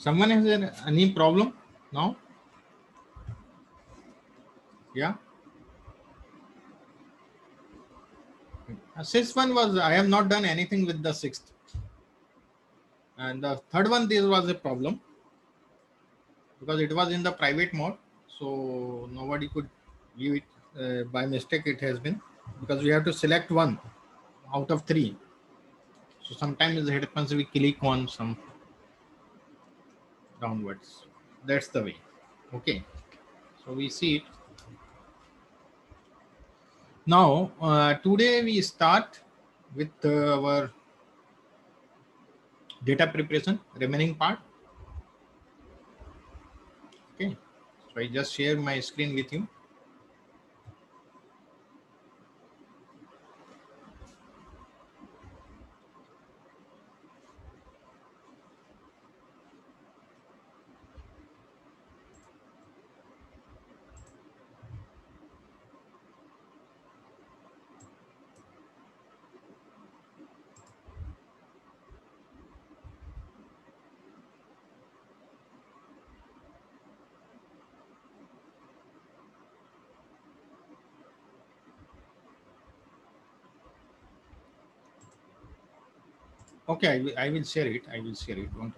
Someone has any problem now? Yeah. Sixth one was I have not done anything with the sixth, and the third one this was a problem because it was in the private mode, so nobody could view it. By mistake, it has been because we have to select one out of three. So sometimes it happens we click on some downwards. That's the way. Okay. So we see it now. Today we start with our data preparation remaining part. Okay. So I just share my screen with you. Okay, I will share it. I will share it. Don't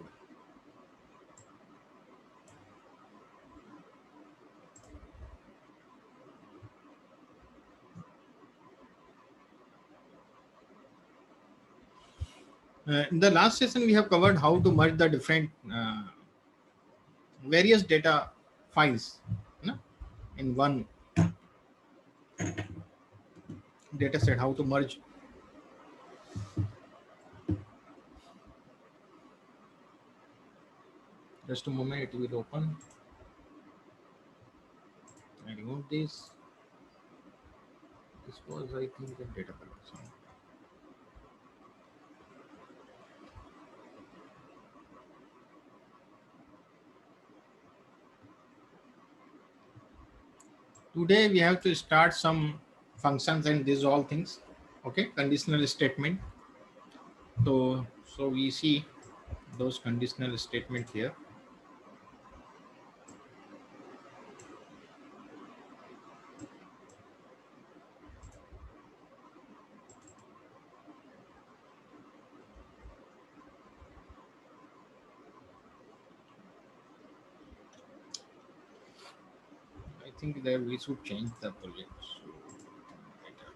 worry. In the last session, we have covered how to merge the different various data files, no, in one data set. How to merge. Just a moment, it will open. I remove this. This was, I think, the data collection. Today we have to start some functions and these all things. Okay, conditional statement. So we see those conditional statement here. I think that we should change the project. So, better.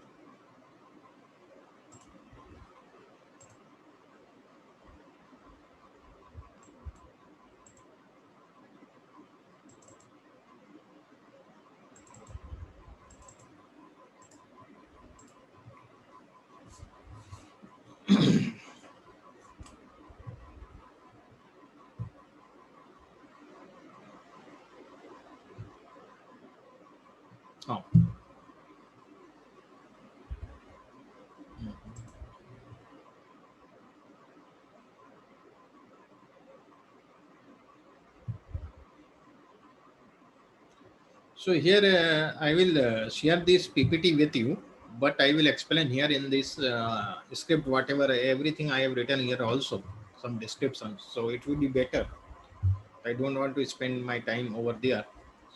Oh. So here I will share this PPT with you, but I will explain here in this script whatever everything I have written here also some descriptions. So it would be better. I don't want to spend my time over there.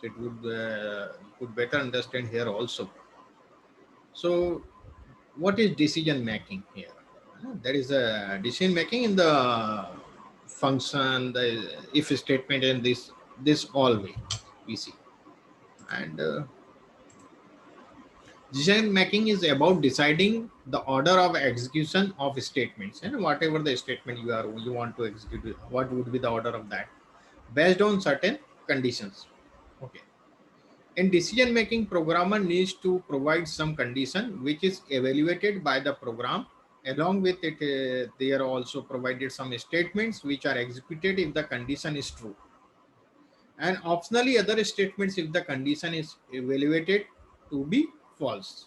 So it would you could better understand here also. So what is decision making here? There is a decision making in the function, the if statement, and this all way we see. And decision making is about deciding the order of execution of statements, and whatever the statement you want to execute, what would be the order of that based on certain conditions. Okay. In decision making, programmer needs to provide some condition which is evaluated by the program. Along with it, they are also provided some statements which are executed if the condition is true, and optionally other statements if the condition is evaluated to be false.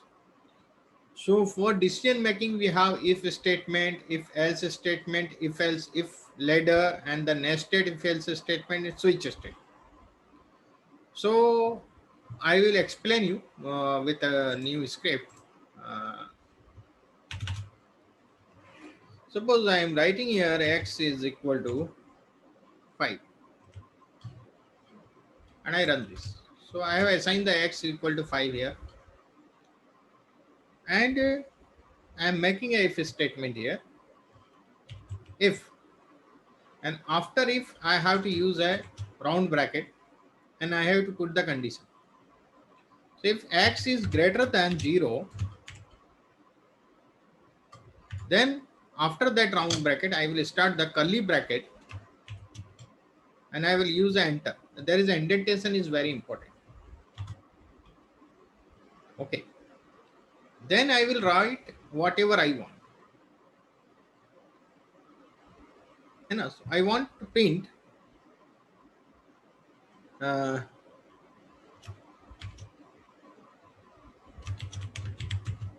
So for decision making, we have if statement, if else statement, if else, if ladder, and the nested if else statement is switch statement. So I will explain you with a new script. Uh, Suppose I am writing here x is equal to 5. and I run this. So I have assigned the x equal to 5 here, and I am making a if statement here. If, and after if I have to use a round bracket and I have to put the condition. So if x is greater than 0, then after that round bracket I will start the curly bracket and I will use enter. There is indentation is very important. Okay. Then I will write whatever I want. You know, so I want to print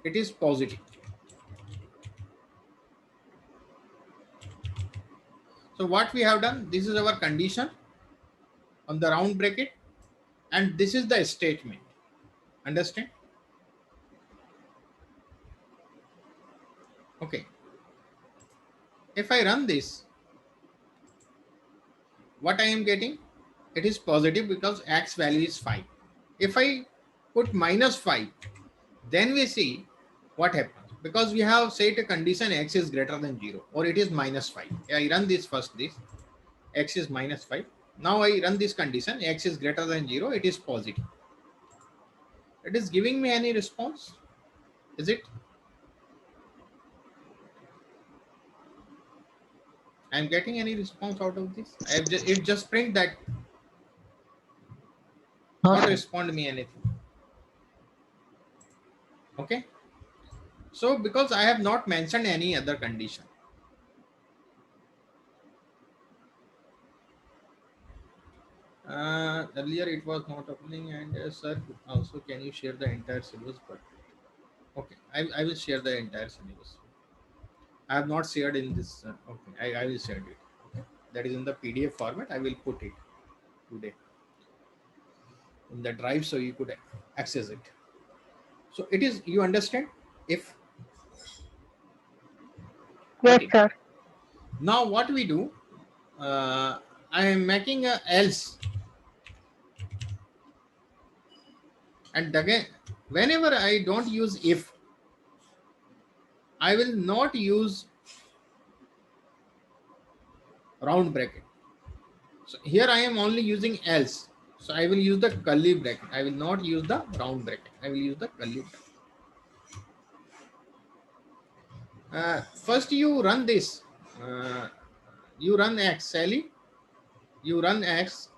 it is positive. So what we have done, this is our condition on the round bracket, and this is the statement. Understand? Okay. If I run this, what I am getting, it is positive because x value is 5. If I put -5, then we see what happens, because we have set a condition x is greater than 0 or it is -5. I run this first, this x is -5. Now I run this condition, x is greater than 0, it is positive. It is giving me any response, is it? I am getting any response out of this? It just print that, not respond me anything. Okay. So because I have not mentioned any other condition. Earlier it was not opening, and sir, also can you share the entire syllabus? But okay, I will share the entire syllabus. I have not shared in this. Okay, I will share it. Okay. That is in the PDF format. I will put it today in the drive so you could access it. So it is, you understand? If Yes, okay. sir. Now what we do, I am making a else, and again whenever I don't use if, I will not use round bracket. So here I am only using else. So I will use the curly bracket. I will not use the round bracket. I will use the curly bracket. First you run this. You run x, Sally. You run x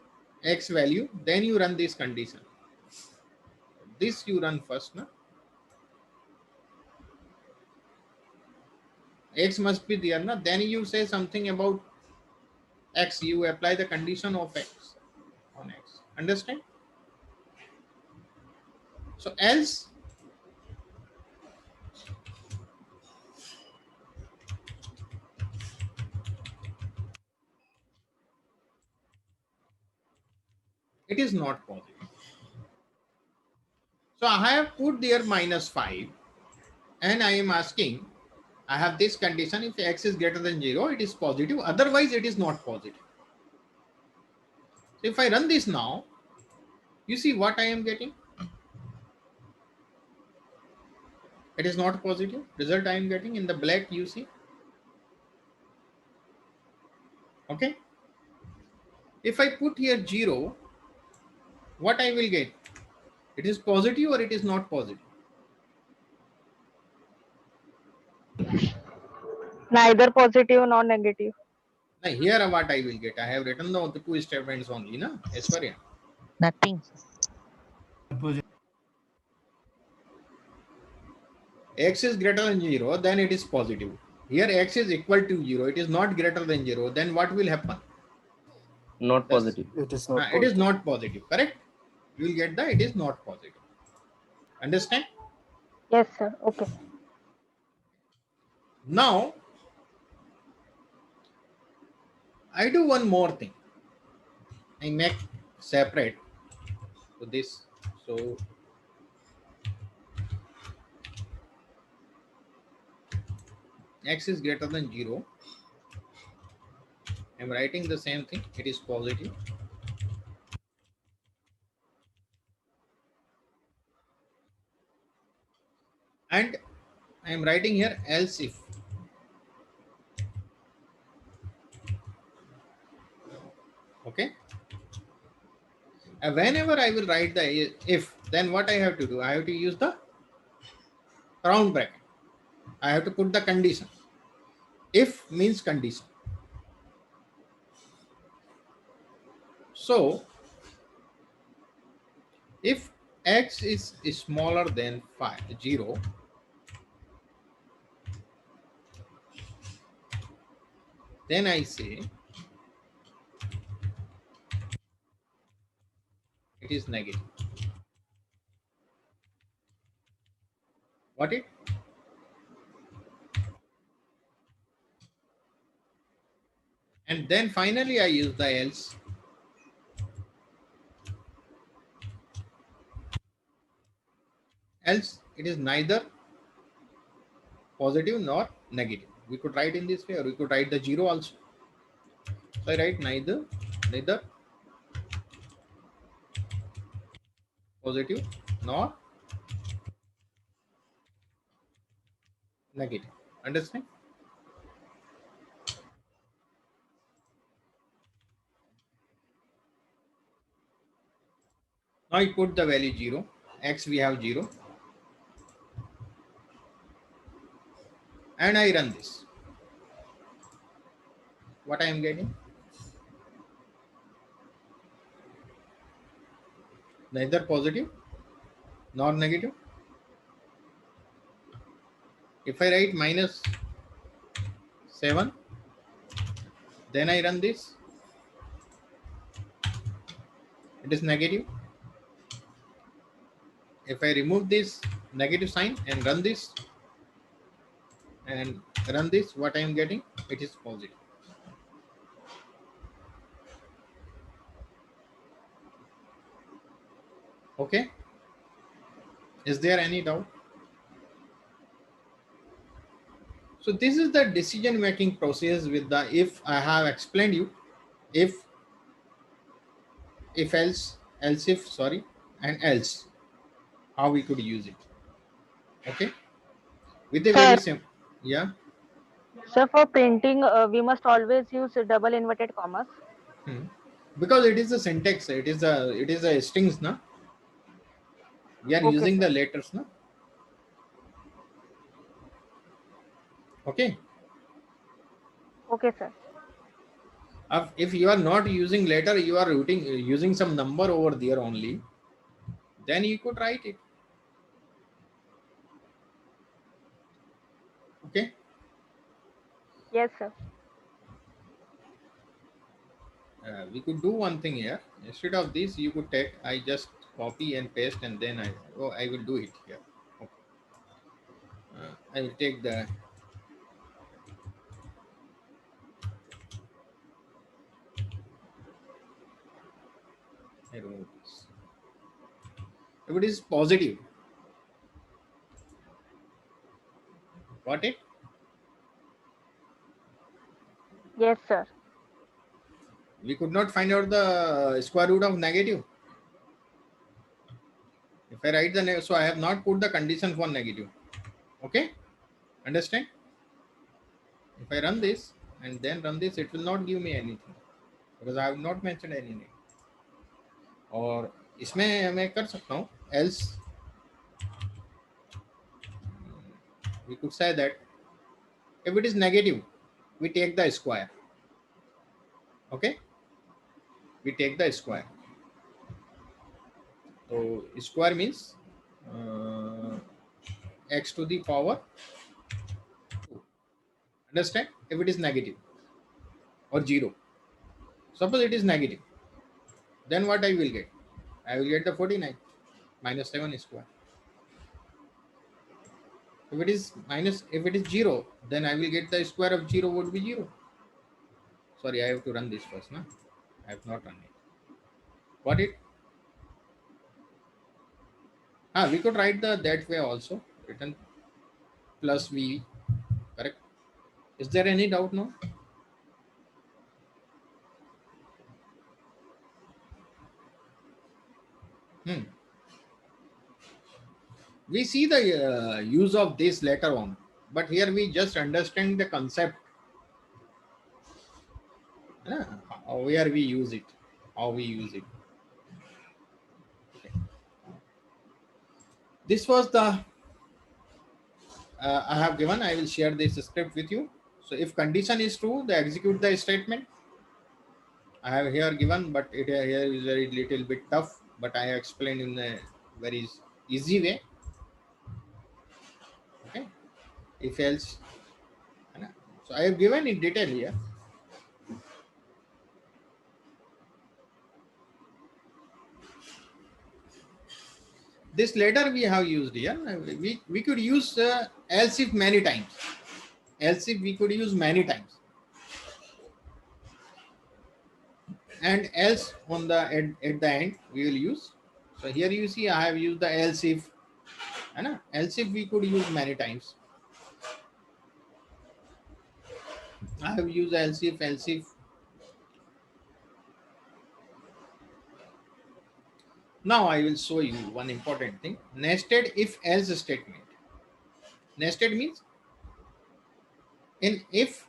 value. Then you run this condition. This you run first. Na? X must be there. Na? Then you say something about x. You apply the condition of x on x. Understand? So else, it is not positive. So I have put there -5, and I am asking, I have this condition, if x is greater than 0, it is positive, otherwise it is not positive. So if I run this now, you see what I am getting? It is not positive. Result I am getting in the black, you see. Okay. If I put here 0, what I will get? It is positive or it is not positive? Neither positive nor negative. Now here what I will get? I have written the two statements only, na? Aishwarya. Nothing. X is greater than 0, then it is positive. Here x is equal to 0, it is not greater than 0, then what will happen? Not Yes. positive. It is not. It is not positive, correct? You will get the it is not positive. Understand? Yes, sir. Okay. Now, I do one more thing. I make separate to this. So, x is greater than 0. I am writing the same thing. It is positive. and I am writing here else if. Okay. And whenever I will write the if, then what I have to do? I have to use the round bracket. I have to put the condition. If means condition. So if x is smaller than 0, then I say it is negative. What it? And then finally I use the else. Else it is neither positive nor negative. We could write in this way, or we could write the 0 also. So I write neither positive nor negative. Understand? Now I put the value 0. X we have 0. And I run this. What I am getting? Neither positive nor negative. If I write -7, then I run this. It is negative. If I remove this negative sign and run this, what I am getting? It is positive. Okay. Is there any doubt? So this is the decision making process with the if. I have explained you if else if, sorry, and else, how we could use it. Okay, with a very Sir, simple. Yeah. sir, for printing, we must always use double inverted commas. Hmm. Because it is a syntax, it is a strings, na. We are Okay, using sir. the letters, na. Okay. Okay, sir. If you are not using letter, you are using some number over there only, then you could write it. Okay. Yes, sir. We could do one thing here. Instead of this, you could take, I just copy and paste, and then I will do it here. Okay. I will take the, I remove this. If it is positive, got it? Yes, sir. We could not find out the square root of negative. If I write so I have not put the condition for negative. Okay, understand? If I run this and then run this, it will not give me anything because I have not mentioned anything. और इसमें मैं कर सकता हूँ else. We could say that if it is negative, we take the square. Okay, we take the square. So square means x to the power 2. Understand? If it is negative or 0, suppose it is negative, then what I will get? I will get the 49 minus 7 square. If it is 0, then I will get the square of 0 would be 0. Sorry, I have to run this first. No, I have not run it. Got it? We could write the that way also. Written plus v. Correct? Is there any doubt now? Hmm. We see the use of this later on, but here we just understand the concept, where we use it, how we use it. This was the I have given. I will share this script with you. So if condition is true, they execute the statement. I have here given, but it here is very little bit tough, but I have explained in a very easy way. Okay, if else, so I have given in detail here. This later we have used here. We could use else if many times. Else if we could use many times, and else on the at the end we will use. So here you see I have used the else if, else if we could use many times. I have used else if, else if. Now I will show you one important thing. Nested if else statement. Nested means in if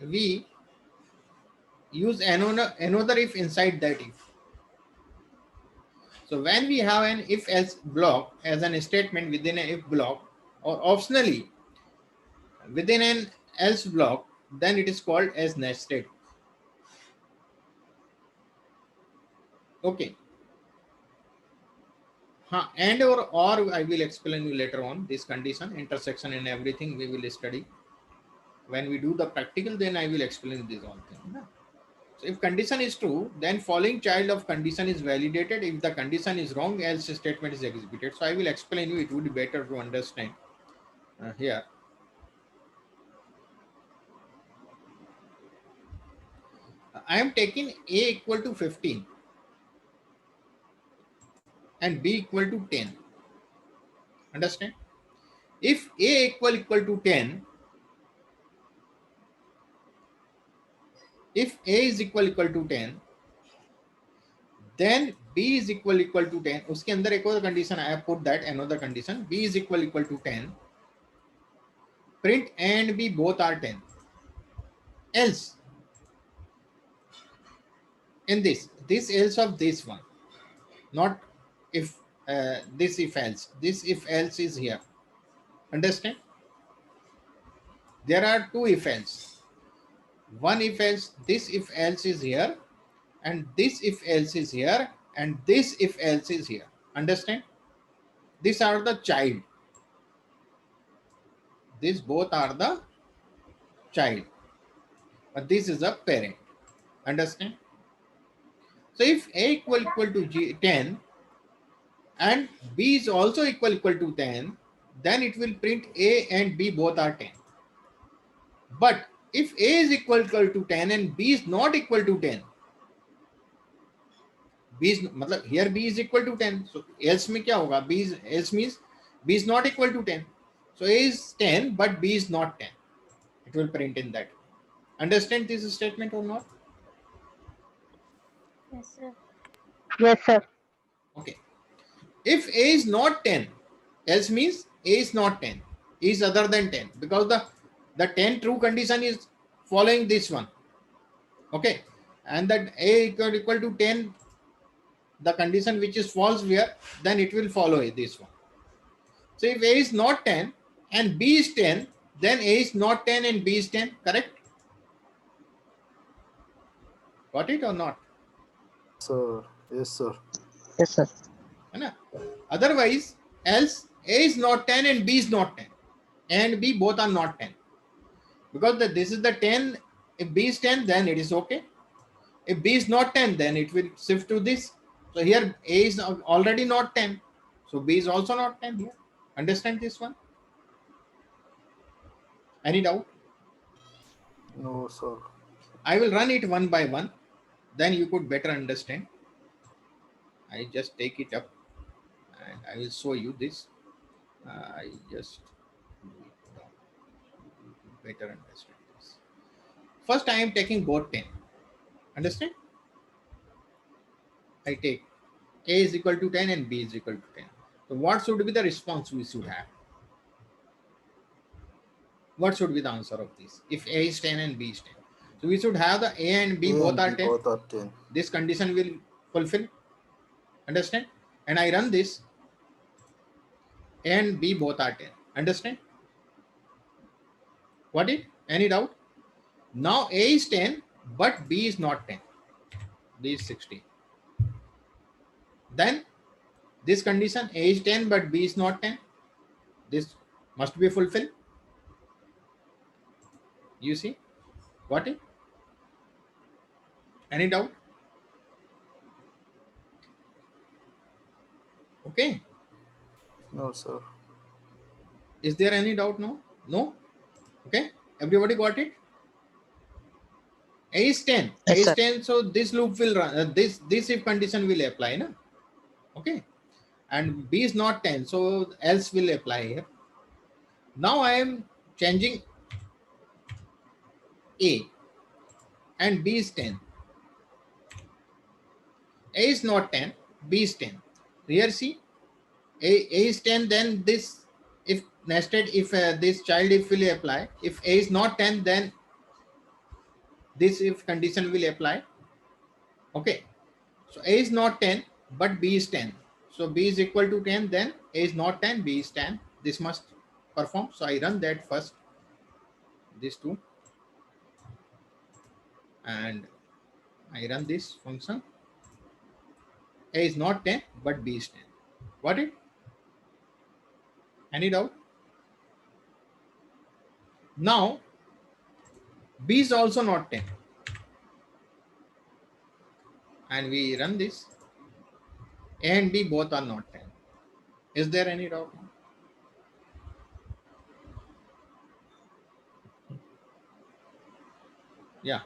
we use another if inside that if. So when we have an if else block as an statement within an if block, or optionally within an else block, then it is called as nested. Okay. And or I will explain you later on this condition, intersection and everything we will study. When we do the practical, then I will explain this all thing. So if condition is true, then following child of condition is validated. If the condition is wrong, else statement is executed. So I will explain you, it would be better to understand here. I am taking A equal to 15 and B equal to 10. Understand? If A equal to 10, if A is equal to 10, then B is equal to 10. उसके अंदर एक और condition I have put that another condition. B is equal to 10. Print A and B both are 10. Else, in this else of this one, not if this if else. This if else is here. Understand? There are two if else. One if else, this if else is here, and this if else is here, and this if else is here. Understand? These are the child. These both are the child, but this is a parent. Understand? So if A equal to 10 and B is also equal to 10, then it will print A and B both are 10. But if A is equal to 10 and B is not equal to 10, B is मतलब here B is equal to 10, so else में क्या होगा? B is else means B is not equal to 10. So A is 10 but B is not 10. It will print in that. Understand this statement or not? Yes, sir. Yes, sir. Okay. If A is not 10, else means A is not 10, is other than 10, because the 10 true condition is following this one. Okay. And that A equal to 10, the condition which is false here, then it will follow this one. So if A is not 10 and B is 10, then A is not 10 and B is 10, correct? Got it or not? Sir, yes, sir. Yes, sir. Otherwise, else A is not 10 and B is not 10, and B both are not 10. Because this is the 10, if B is 10, then it is okay. If B is not 10, then it will shift to this. So here A is already not 10. So B is also not 10 here. Understand this one? Any doubt? No, sir. I will run it one by one. Then you could better understand. I just take it up and I will show you this. I just better understand this. First, I am taking both 10. Understand? I take A is equal to 10 and B is equal to 10. So what should be the response we should have? What should be the answer of this? If A is 10 and B is 10. So we should have the A and B A both and are B 10. both are 10. This condition will fulfill. Understand? And I run this. A and B both are 10. Understand? What it? Any doubt? Now A is 10, but B is not 10. B is 16. Then this condition, A is 10, but B is not 10. This must be fulfilled. You see? What it? Any doubt? Okay. No, sir. Is there any doubt now? No? Okay. Everybody got it? A is 10. A Yes, is sir. 10. So this loop will run. This if condition will apply. Na? Okay. And B is not 10. So else will apply here. Now I am changing A and B is 10. A is not 10. B is 10. Here see. A is 10, then this if nested, if this child if will apply. If A is not 10, then this if condition will apply. Okay. So A is not 10, but B is 10. So B is equal to 10, then A is not 10, B is 10. This must perform. So I run that first. These two. And I run this function. A is not 10, but B is 10. Got it? Any doubt? Now, B is also not 10. And we run this. A and B both are not 10. Is there any doubt? Yeah.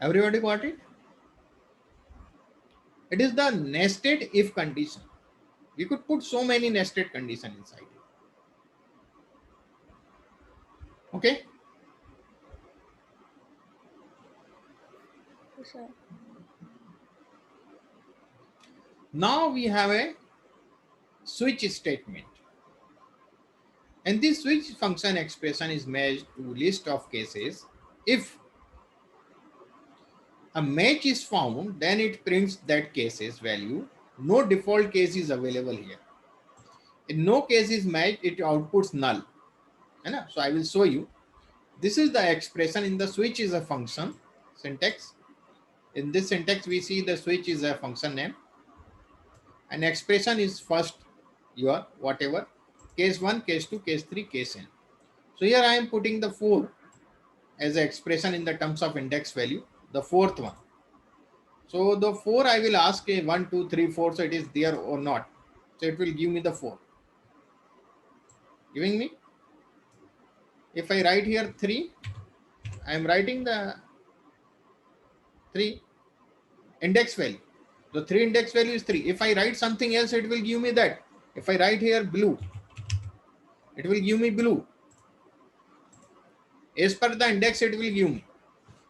Everybody got it? It is the nested if condition. We could put so many nested conditions inside it. Okay. Sir. Now we have a switch statement. And this switch function expression is matched to list of cases. If a match is found, then it prints that case's value. No default case is available here. If no case is matched, it outputs null. So I will show you. This is the expression in the switch is a function syntax. In this syntax, we see the switch is a function name. An expression is first your whatever. Case 1, case 2, case 3, case n. So here I am putting the 4 as an expression in the terms of index value, the fourth one. So the 4 I will ask 1, 2, 3, 4. So it is there or not. So it will give me the 4. Giving me. If I write here 3, I am writing the 3 index value. The 3 index value is 3. If I write something else, it will give me that. If I write here blue, it will give me blue. As per the index, it will give me.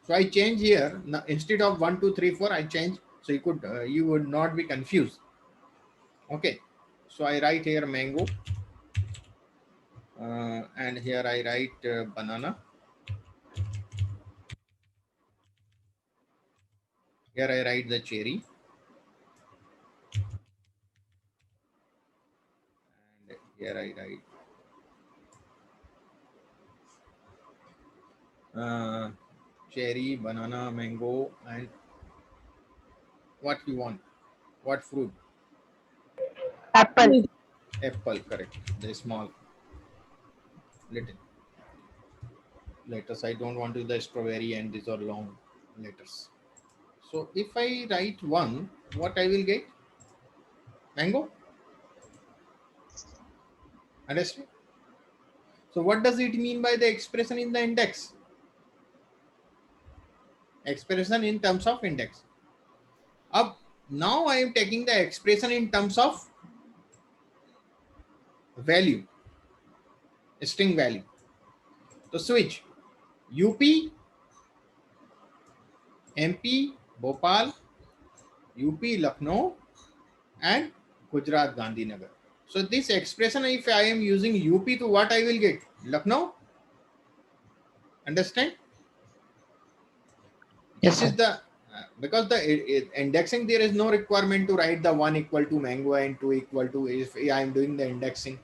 So I change here. Now, instead of 1, 2, 3, 4, I change. So you would not be confused. Okay. So I write here mango. And here I write banana. Here I write the cherry. And here I write cherry, banana, mango, and what you want. What fruit? Apple. Apple, correct. The small little letters. I don't want to the strawberry and these are long letters. So if I write 1, what I will get? Mango. Understand? So what does it mean by the expression in the index? Expression in terms of index. Now I am taking the expression in terms of value, string value. So switch UP, MP, Bhopal, UP, Lucknow, and Gujarat, Gandhinagar. So this expression, if I am using UP, to what I will get? Lucknow. Understand? Yes, This is sir. the because the indexing, there is no requirement to write the 1 equal to mango and 2 equal to, if I am doing the indexing.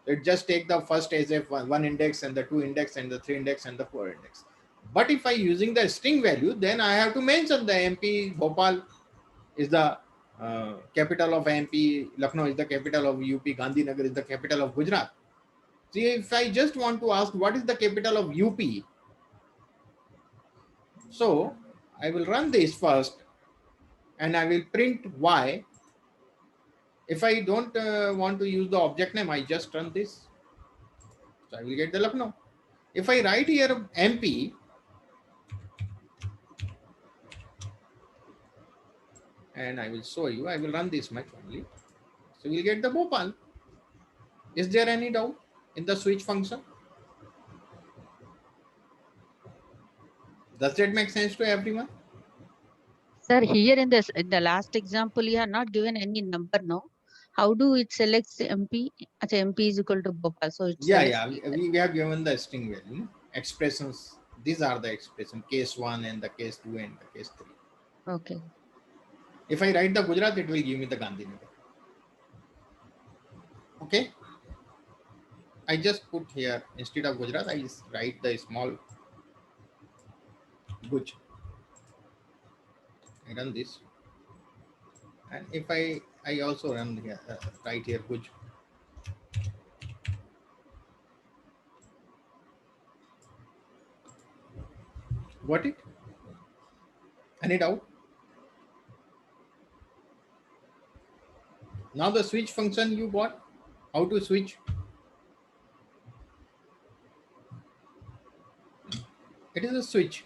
It just take the first as if one index and the 2 index and the 3 index and the 4 index. But if I using the string value, then I have to mention the MP Bhopal is the capital of MP, Lucknow is the capital of UP, Gandhinagar is the capital of Gujarat. See, if I just want to ask what is the capital of UP, so I will run this first and I will print Y. If I don't want to use the object name, I just run this. So I will get the Lucknow. If I write here MP, and I will show you, I will run this much only. So we'll get the Bhopal. Is there any doubt in the switch function? Does that make sense to everyone? Sir, here in the last example, you have not given any number, no? How do it selects the MP? As MP is equal to Bhopal, so it Yeah, selects. yeah. We have given the string value, expressions. These are the expression, case 1 and the case 2 and the case 3. Okay. If I write the Gujarat, it will give me the Gandhinagar. Okay. I just put here, instead of Gujarat, I just write the small Guj. I run this. And if I also run here, right here, Guj. Got it? Any doubt? Now the switch function you got, how to switch? It is a switch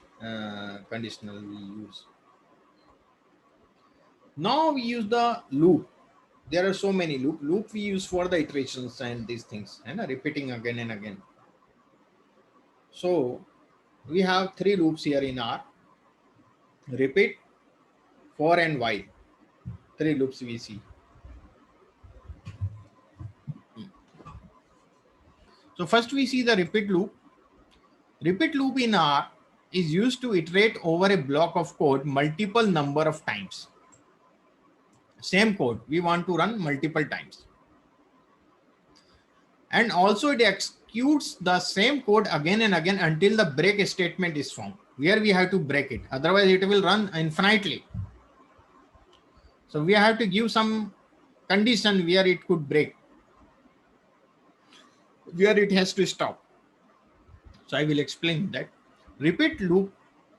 conditional we use. Now we use the loop. There are so many loop. Loop we use for the iterations and these things and repeating again and again. So we have 3 loops here in R. Repeat, for and while. 3 loops we see. So first we see the repeat loop. Repeat loop in R is used to iterate over a block of code multiple number of times. Same code we want to run multiple times. And also it executes the same code again and again until the break statement is found, where we have to break it. Otherwise it will run infinitely. So we have to give some condition where it could break, where it has to stop. So I will explain that. Repeat loop,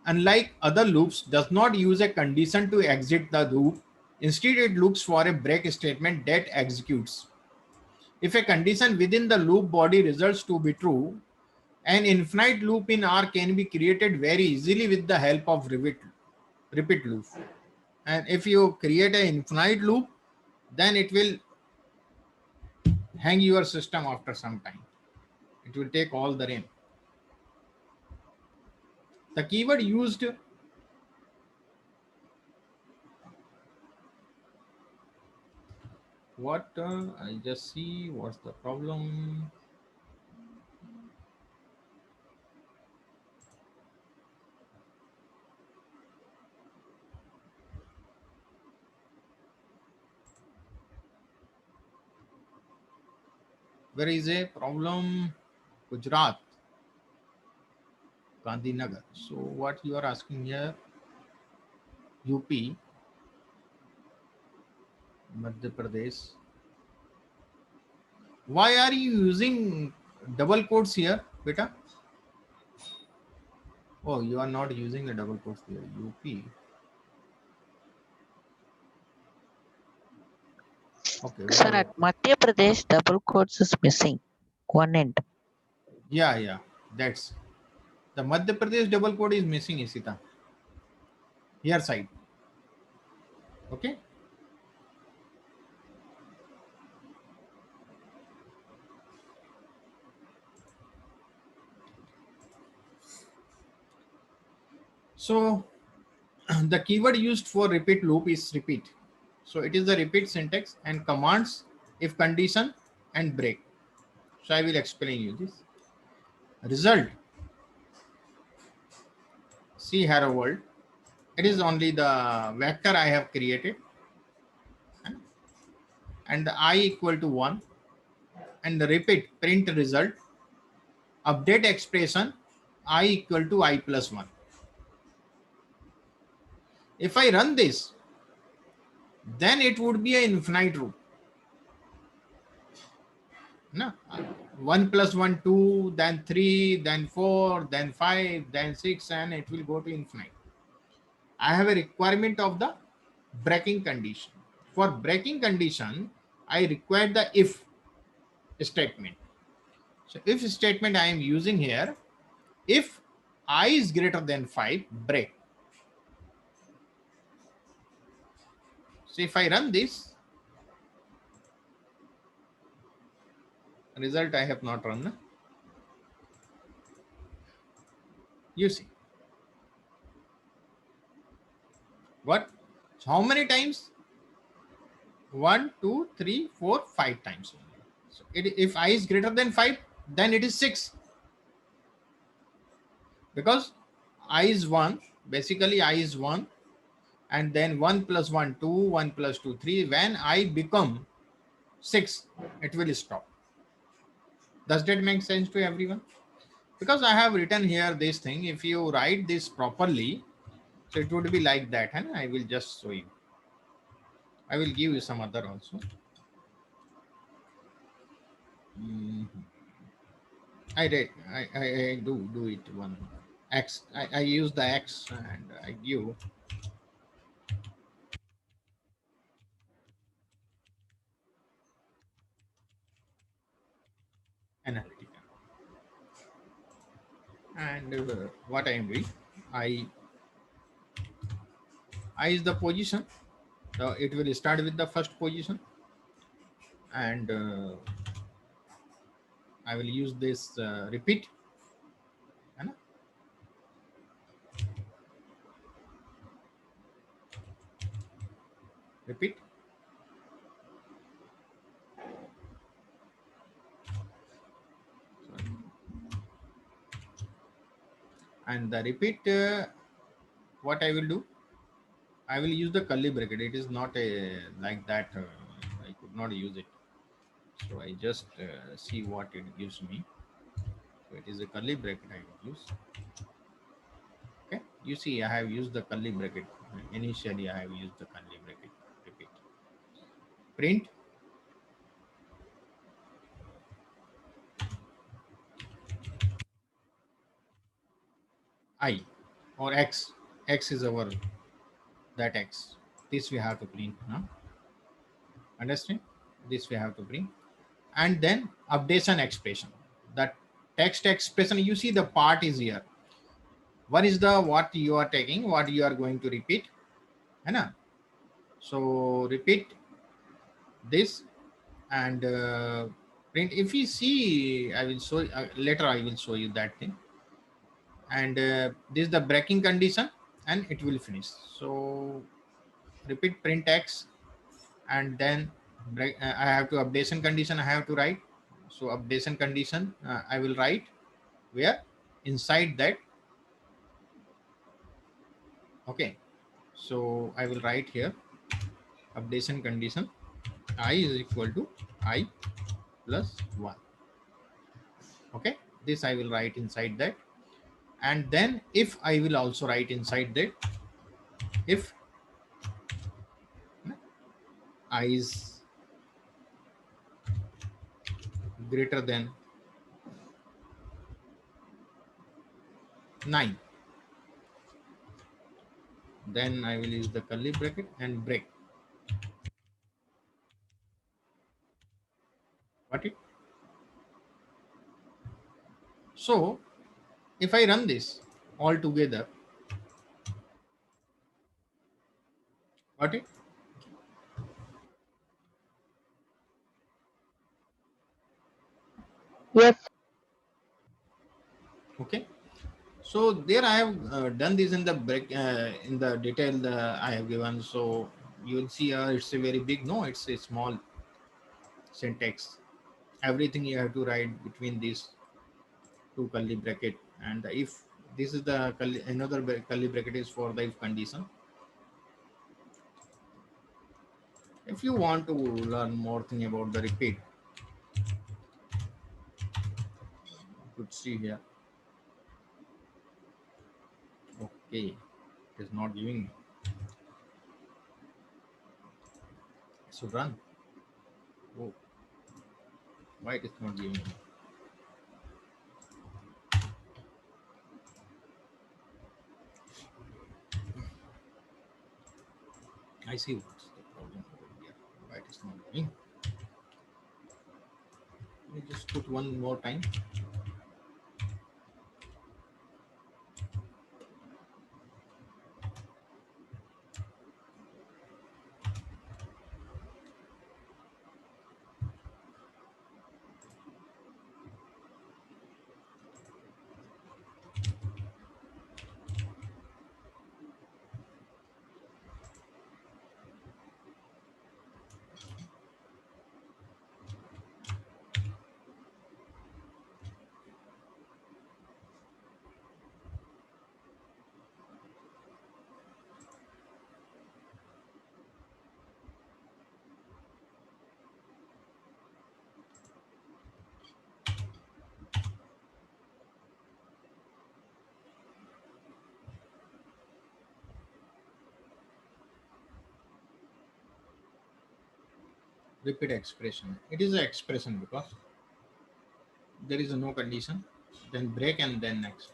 unlike other loops, does not use a condition to exit the loop. Instead, it looks for a break statement that executes. If a condition within the loop body results to be true, an infinite loop in R can be created very easily with the help of repeat loop. And if you create an infinite loop, then it will hang your system after some time. It will take all the RAM. The keyword used what I just see what's the problem. Where is a problem? Gujarat, Gandhinagar. So what you are asking here? UP, Madhya Pradesh. Why are you using double quotes here, beta? Oh, you are not using the double quotes here. UP. Okay. Sir, at Madhya Pradesh, double quotes is missing. One end. Yeah. That's the Madhya Pradesh double quote is missing, Isita. Here side. Okay. So the keyword used for repeat loop is repeat. So it is the repeat syntax and commands if condition and break. So I will explain you this. Result. See hello world. It is only the vector I have created, and the I equal to 1, and the repeat print result, update expression I equal to I plus 1. If I run this, then it would be an infinite loop. No? 1 plus 1, 2, then 3, then 4, then 5, then 6, and it will go to infinite. I have a requirement of the breaking condition. For breaking condition, I require the if statement. So if statement I am using here, if I is greater than 5, break. So if I run this, result I have not run. You see. What? So how many times? 1, 2, 3, 4, 5 times. So if I is greater than 5, then it is 6. Because I is 1, basically I is 1, and then 1 plus 1, 2, 1 plus 2, 3. When I become 6, it will stop. Does that make sense to everyone? Because I have written here this thing. If you write this properly, so it would be like that, and I will just show you. I will give you some other also. I did. I do it one X. I use the X and I give Analytica. And what I am doing, I is the position. So it will start with the first position, and I will use this repeat. Repeat. And the repeat, what I will do, I will use the curly bracket. It is not a like that. I could not use it. So I just see what it gives me. So it is a curly bracket I will use. Okay, you see I have used the curly bracket. Initially I have used the curly bracket. Repeat. Print. I or X. X is our that X. This we have to print now. Understand? This we have to print. And then updation expression. That text expression, you see the part is here. One is the what you are taking, what you are going to repeat. So repeat this and print. If you see, I will show later. I will show you that thing. And this is the breaking condition, and it will finish. So repeat print X, and then break, I have to updation condition. I have to write. So updation condition I will write where inside that. Okay, so I will write here updation condition I is equal to I plus 1. Okay, this I will write inside that, and then if I will also write inside that, if I is greater than 9, then I will use the curly bracket and break. Got it? So if I run this all together, got it? Yes. Okay. So there I have done this in the break in the detail I have given. So you will see it's a very big. No, it's a small syntax. Everything you have to write between these two curly bracket, and the if this is the another curly bracket is for the if condition. If you want to learn more thing about the repeat, you could see here. Okay, it is not giving me. I should run. Oh, why it is not giving me? I see what's the problem over here. Why it is not giving? Let me just put one more time. Repeat expression. It is an expression because there is no condition. Then break and then next.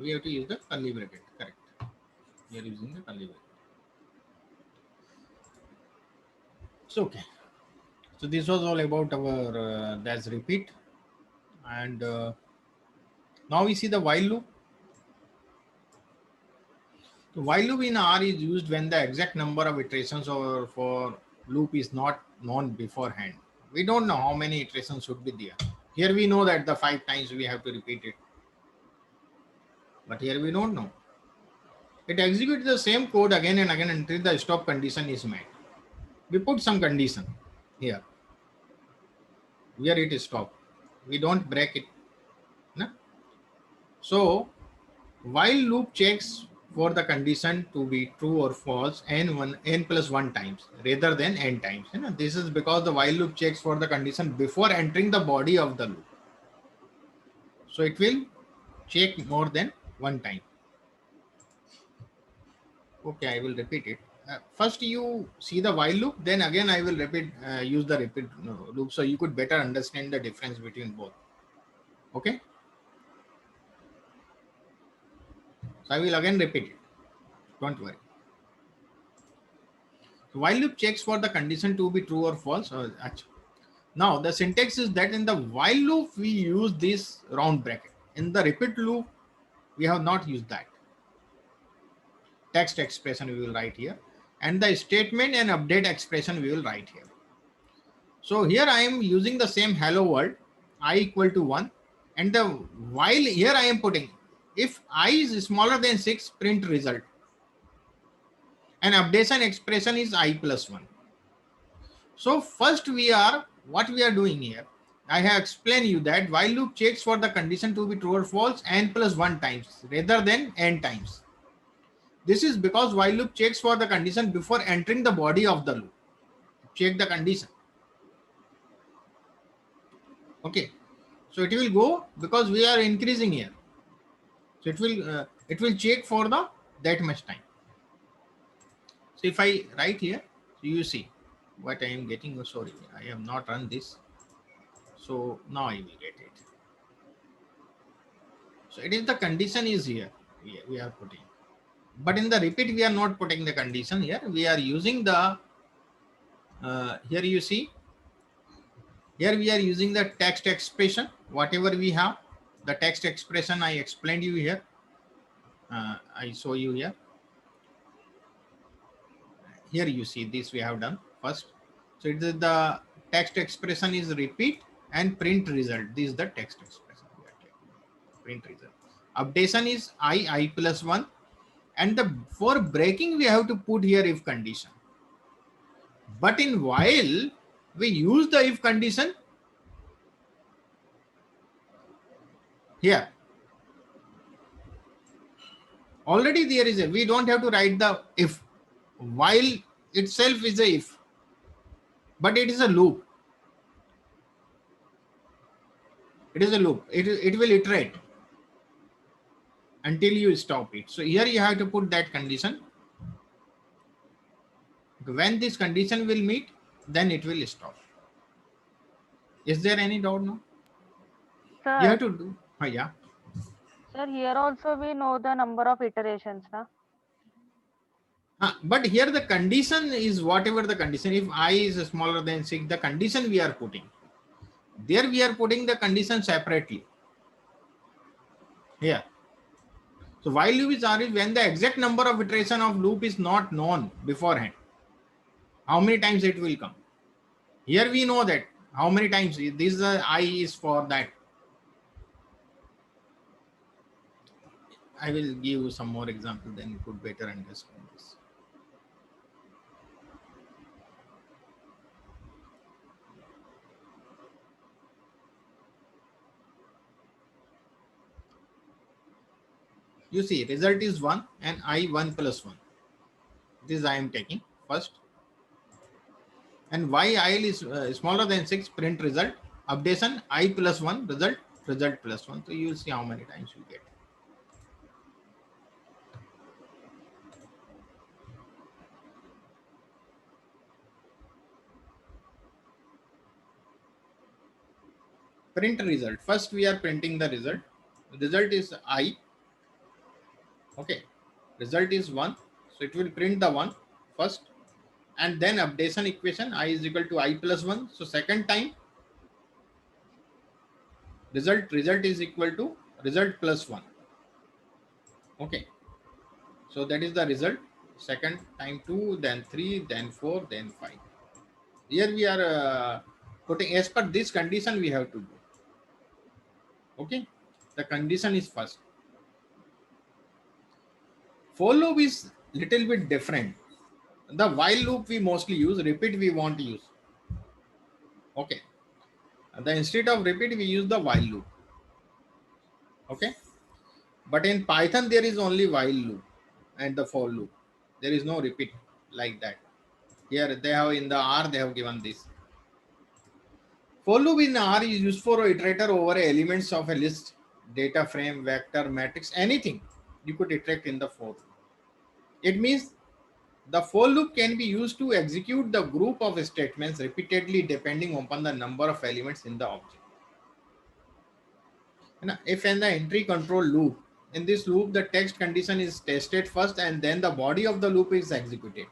We have to use the curly bracket. Correct. We are using the curly bracket. So okay. So this was all about our that's repeat, and now we see the while loop. The while loop in R is used when the exact number of iterations or for loop is not known beforehand. We don't know how many iterations should be there. Here we know that the 5 times we have to repeat it, but here we don't know. It executes the same code again and again until the stop condition is met. We put some condition here where it is stopped. We don't break it. No? So while loop checks for the condition to be true or false n plus 1 times rather than n times. This is because the while loop checks for the condition before entering the body of the loop. So it will check more than 1 time. Okay, I will repeat it. First you see the while loop, then again I will repeat, use the repeat loop, so you could better understand the difference between both. Okay. So I will again repeat it. Don't worry. So while loop checks for the condition to be true or false. Now the syntax is that in the while loop we use this round bracket. In the repeat loop we have not used that. Text expression we will write here, and the statement and update expression we will write here. So here I am using the same hello world I equal to 1, and the while here I am putting if I is smaller than 6 print result, and updation expression is I plus 1. So first what we are doing here, I have explained you that while loop checks for the condition to be true or false n plus 1 times rather than n times. This is because while loop checks for the condition before entering the body of the loop. Check the condition. Okay, so it will go because we are increasing here. So it will check for the that much time. So if I write here, so you see what I am getting. Oh, sorry, I have not run this. So now I will get it. So it is the condition is here. We are putting. But in the repeat, we are not putting the condition here. We are using the, here you see, here we are using the text expression, whatever we have, the text expression I explained you here. I show you here. Here you see this we have done first. So it is the text expression is repeat and print result. This is the text expression. Print result. Updation is I plus 1. And for breaking, we have to put here if condition. But in while, we use the if condition here. Already there is we don't have to write the if. While itself is a if, but it is a loop. It is a loop. It will iterate until you stop it. So here you have to put that condition. When this condition will meet, then it will stop. Is there any doubt now? Sir, You have to do. Yeah. sir, here also we know the number of iterations, na? But here the condition is whatever the condition. If I is smaller than 6, the condition we are putting. There we are putting the condition separately. Here. So while loop is when the exact number of iteration of loop is not known beforehand. How many times it will come? Here we know that how many times this I is for that. I will give you some more example, then you could better understand this. You see, result is 1 and I 1 plus 1. This I am taking first. And while I is smaller than 6, print result. Updation I plus 1, result plus 1. So you will see how many times you get. Print result. First we are printing the result. The result is I. Okay. Result is 1. So it will print the 1 first. And then updation equation I is equal to I plus 1. So second time result is equal to result plus 1. Okay. So that is the result. Second time 2, then 3, then 4, then 5. Here we are putting as per this condition we have to do. Okay. The condition is first. For loop is little bit different. The while loop we mostly use, repeat we want to use. Okay. And then instead of repeat we use the while loop. Okay. But in Python there is only while loop and the for loop. There is no repeat like that. Here they have in the R they have given this. For loop in R is used for iterator over elements of a list, data frame, vector, matrix, anything you could iterate in the for loop. It means the for loop can be used to execute the group of statements repeatedly depending upon the number of elements in the object. If in the entry control loop, in this loop the text condition is tested first and then the body of the loop is executed.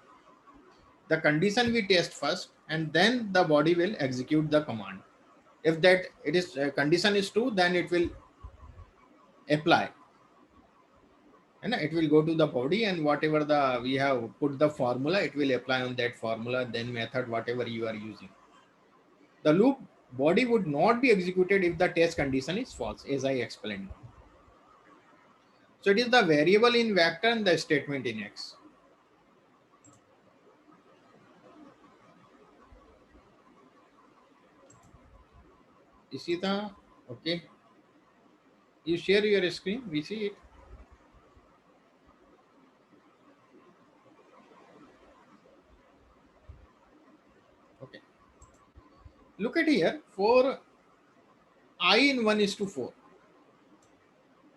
The condition we test first and then the body will execute the command. If that it is condition is true, then it will apply. And it will go to the body and whatever the we have put the formula, it will apply on that formula, then method, whatever you are using. The loop body would not be executed if the test condition is false, as I explained. So it is the variable in vector and the statement in X. Ishita, okay. You share your screen, we see it. Okay. Look at here, for I in 1:4.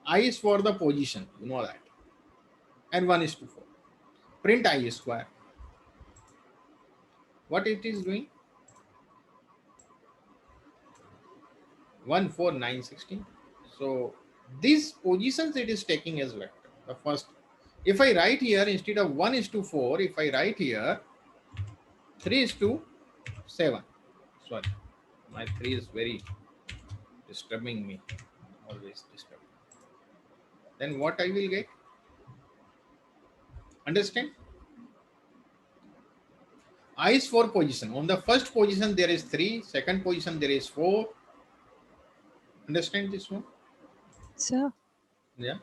I is for the position, you know that. And 1:4. Print I square. What it is doing? 1, 4, 9, 16. So these positions it is taking as vector. The first, if I write here instead of 1:4, if I write here 3:7. Sorry, my 3 is very disturbing me. Always disturbing. Then what I will get? Understand? I is for position. On the first position there is 3, second position there is 4. Understand this one? Sir, Yeah.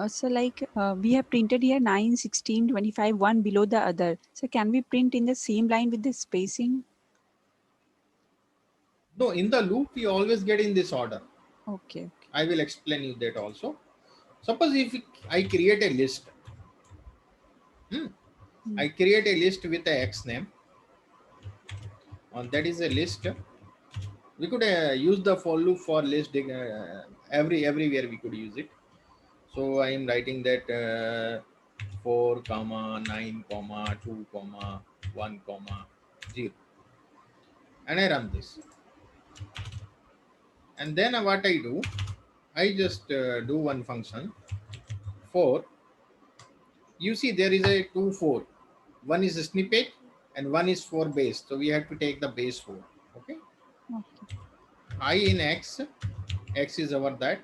So like we have printed here 9, 16, 25, one below the other. So can we print in the same line with the spacing? No, in the loop, we always get in this order. Okay. I will explain you that also. Suppose if I create a list, I create a list with a X name, and that is a list. We could use the for loop for list everywhere we could use it. So I am writing that 4 comma 9 comma 2 comma 1 comma 0, and I run this. And then what I do, I just do one function for. You see there is a 2 4. One is a snippet and one is for base. So we have to take the base 4. Okay. I in X is our that,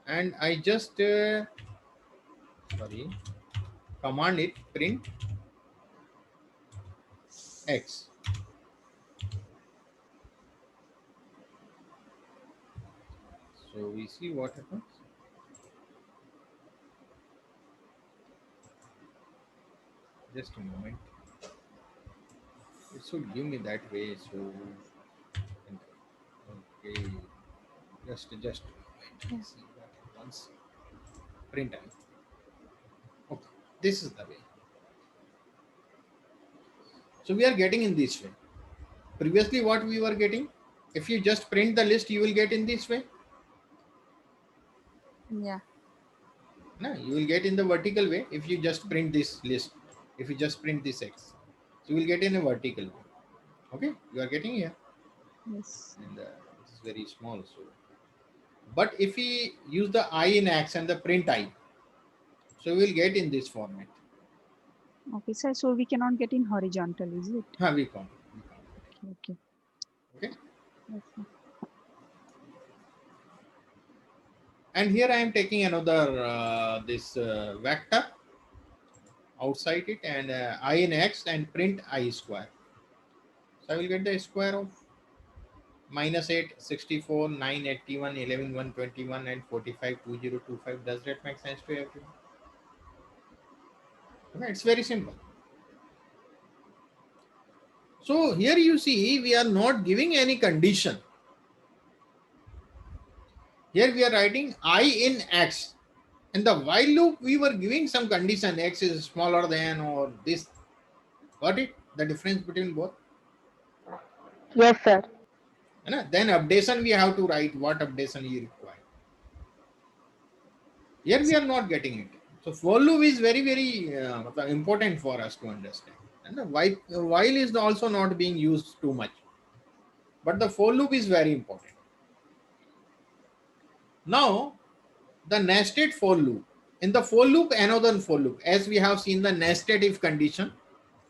and I just command it print X. So we see what happens. Just a moment. It should give me that way. So okay, just wait. See what happens. Print I. Okay, this is the way. So we are getting in this way. Previously, what we were getting, if you just print the list, you will get in this way. Yeah. No, you will get in the vertical way if you just print this list. If you just print this X, so you will get in a vertical way. Okay, you are getting here. Yes. And it's very small. So, but if we use the I in X and the print I, so we will get in this format. Okay, sir. So we cannot get in horizontal, is it? We can't. Okay. Okay. Yes, sir. And here I am taking another this vector outside it, and I in X and print I square. So I will get the square of -8, 64, 9, 81, 11, 121, and 45, 2025. Does that make sense to everyone? Okay, it's very simple. So here you see we are not giving any condition. Here we are writing I in X. In the while loop, we were giving some condition, X is smaller than or this. Got it? The difference between both. Yes, sir. Then updation we have to write what updation you require. Here we are not getting it. So for loop is very important for us to understand. And the while is also not being used too much. But the for loop is very important. Now the nested for loop. In the for loop, another for loop, as we have seen the nested if condition,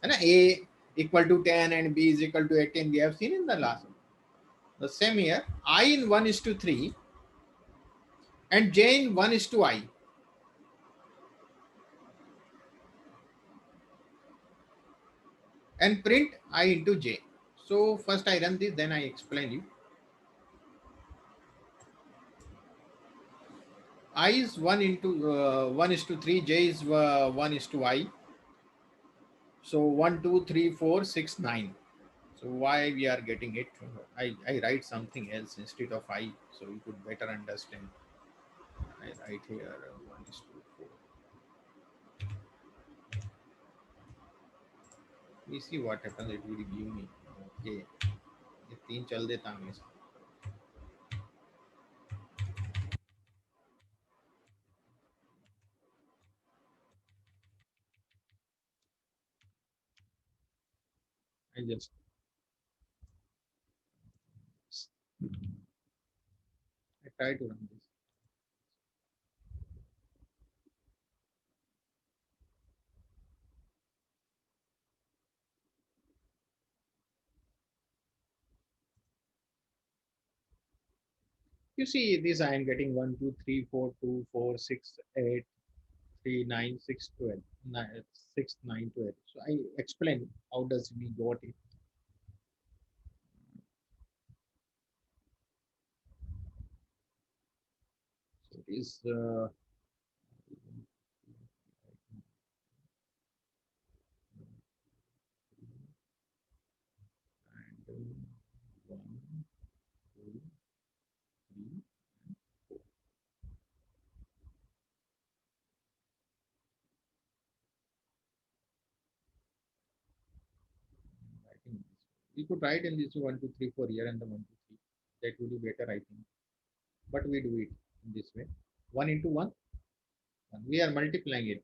and A equal to 10 and B is equal to 18, we have seen in the last. The same here, I in 1:3 and J in 1:I. And print I into J. So first I run this, then I explain you. I is 1:3, J is 1:I. So 1, 2, 3, 4, 6, 9. So why we are getting it? I write something else instead of I, so you could better understand. I write here 1:4. We see what happens. It will give me. Okay, ये 3 चल देता हमेशा. I just I try to run this. You see this I am getting 1, 2, 3, 4, 2, 4, 6, 8, 3, 9, 6, 12, 9, 6, 9, 12. So I explain how does we got it. So is and 1, 2, 3. Writing this. We could write in this 1, 2, 3, 4 here and the 1, 2, 3. That would be better, I think. But we do it in this way. 1 into 1. We are multiplying it.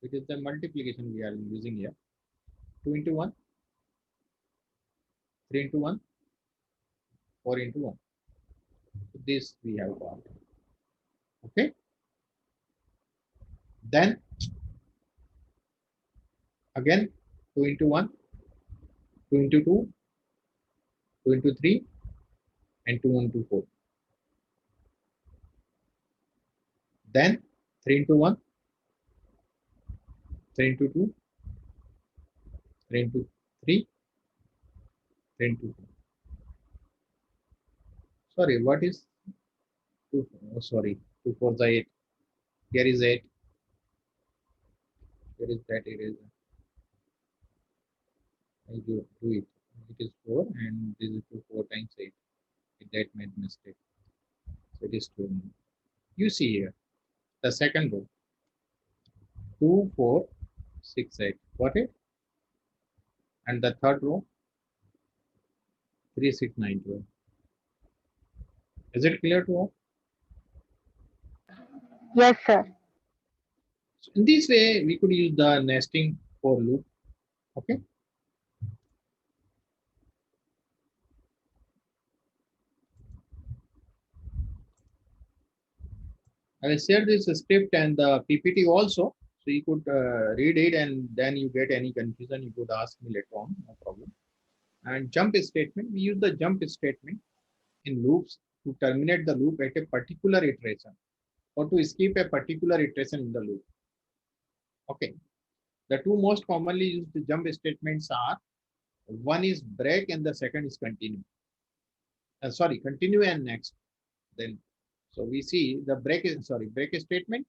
It is the multiplication we are using here. 2 into 1. 3 into 1. 4 into 1. So this we have got. Okay. Then again 2 into 1. 2 into 2. 2 into 3. And 2 into 4. Then 3 into 1. 3 into 2. 3 into 3. 3 into 2. Sorry, what is 2? Oh, sorry, 2 4 is 8. Here is 8. Here is that. It is. I do it. It is 4 and this is 2 4 times 8. That made mistake. So it is 2. You see here the second row. 2 4 6 8. Got it? And the third row 3 6 9 12. Is it clear to all? Yes, sir. So in this way, we could use the nesting for loop. Okay. I will share this script and the PPT also. So you could read it and then you get any confusion, you could ask me later on, no problem. And jump statement, we use the jump statement in loops to terminate the loop at a particular iteration or to skip a particular iteration in the loop. Okay. The two most commonly used jump statements are, one is break and the second is continue. Sorry, continue and next. Then, so we see the break statement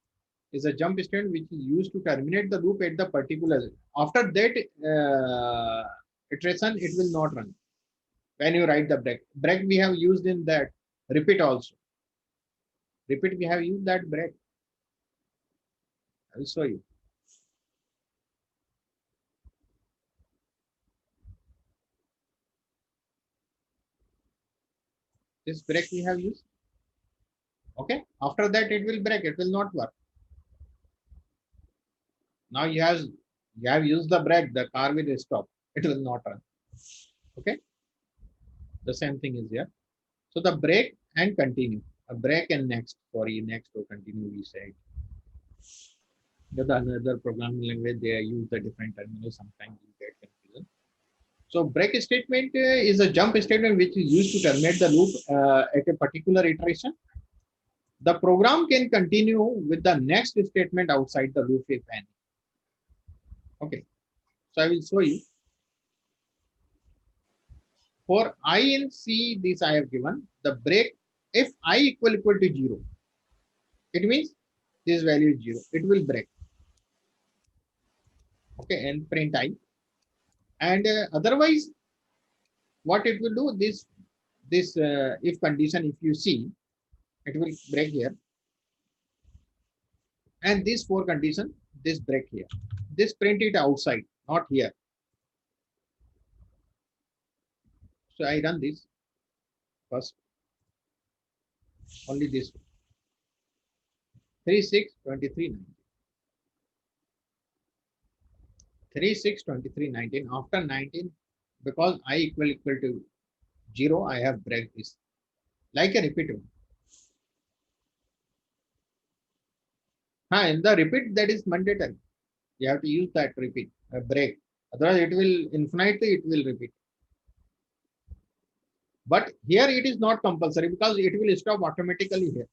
is a jump statement which is used to terminate the loop at the particular. After that iteration, it will not run. When you write the break, we have used in that repeat also. Repeat we have used that break. I will show you. This break we have used. Okay. After that, it will break. It will not work. Now you have used the break. The car will stop. It will not run. Okay. The same thing is here. So the break and continue. A break and next. Sorry, next or continue. We said. The another programming language they use the different terminals. Sometimes you get confusion. So break statement is a jump statement which is used to terminate the loop at a particular iteration. The program can continue with the next statement outside the loop if any. Okay, so I will show you. For I in C, this I have given the break. If I equal to 0, it means this value is 0. It will break. Okay, and print I. And otherwise, what it will do, this if condition, if you see, it will break here. And this for condition, this break here. This print it outside, not here. So I run this first. Only this 3 6 23 19. 3 6 23 19. After 19, because I equal to 0, I have break this like a repeat one. In the repeat, that is mandatory. You have to use that repeat, a break. Otherwise, it will infinitely, it will repeat. But here it is not compulsory because it will stop automatically here.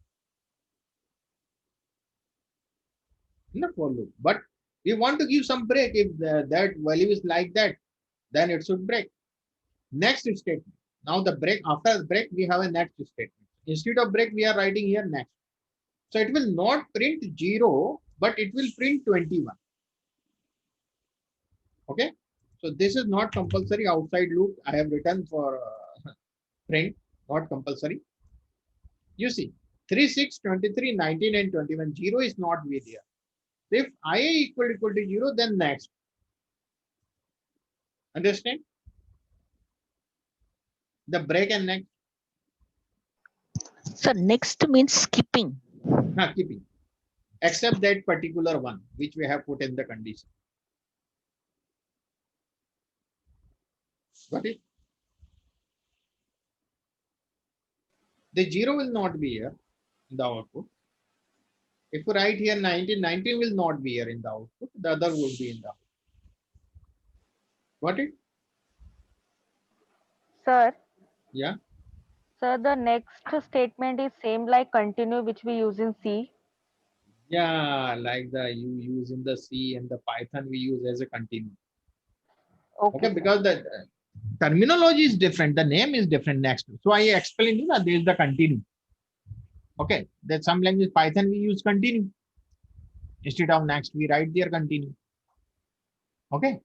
In the for loop. But we want to give some break. If that value is like that, then it should break. Next statement. Now the break, after the break, we have a next statement. Instead of break, we are writing here next. So it will not print 0, but it will print 21. Okay. So this is not compulsory outside loop. I have written for print, not compulsory. You see, 3, 6, 23, 19, and 21. 0 is not be there. If I equal to 0, then next. Understand? The break and next. So next means skipping. Keeping. Except that particular one, which we have put in the condition. Got it? The 0 will not be here in the output. If you write here 19, 19 will not be here in the output. The other would be in the output. Got it? Sir, Yeah. sir, the next statement is same like continue, which we use in C. Yeah, like the you use in the C and the Python we use as a continue. Okay, Sir. because the terminology is different, the name is different next. So I explained you that there is the continue. Okay, that some language Python we use continue. Instead of next, we write there continue. Okay.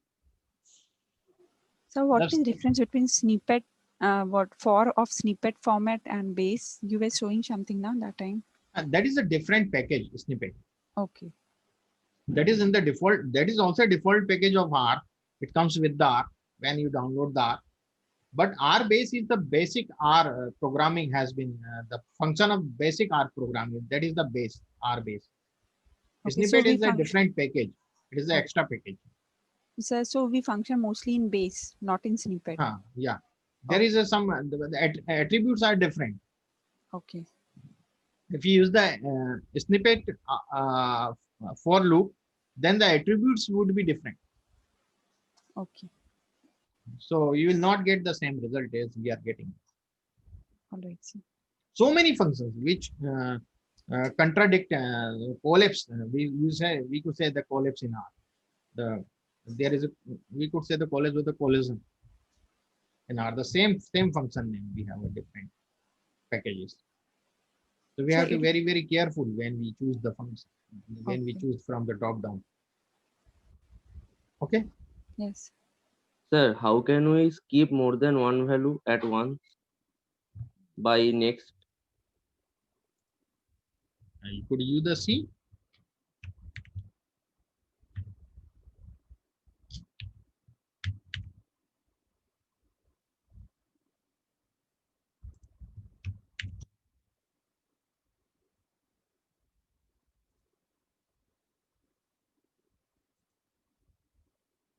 So what is That's- the difference between snippet, what for of snippet format and base? You were showing something now that time. And that is a different package snippet. Okay. That is in the default. That is also a default package of R. It comes with the R when you download the R. But R base is the basic R programming has been the function of basic R programming. That is the base R base. Okay, Snippet so we is a different package. It is the Okay. extra package. So we function mostly in base, not in snippet. Yeah. There is a some the attributes are different. Okay. If you use the snippet for loop, then the attributes would be different. Okay. So you will not get the same result as we are getting. All right. Sir. So many functions which contradict collapse. We could say the collapse in R. We could say the collapse with the collision in R. The same function name we have a different packages. So we So have to it- very very careful when we choose the function, when we Okay. choose from the drop down. Okay. Yes. Sir, how can we skip more than one value at once by next? You could use the C.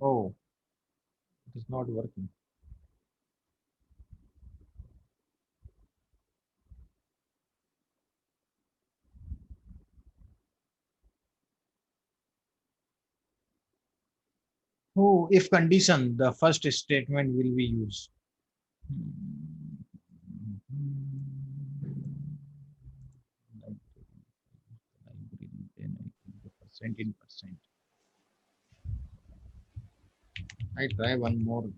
Oh, it is not working. Oh, if condition, the first statement will be used. Percent in percent. I try one more.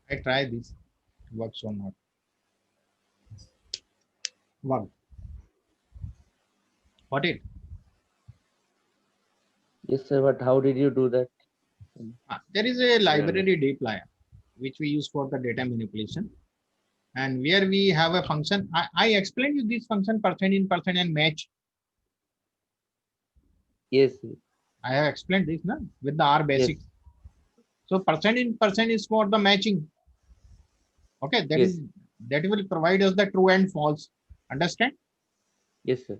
I try this. Works or not. Work. What it? Yes, sir, but how did you do that? There is a library dplyr which we use for the data manipulation, and where we have a function. I explained you this function percent in percent and match. Yes, I have explained this now with the R basic. So percent in percent is for the matching. Okay, that Yes. is that will provide us the true and false. Understand? yes, sir.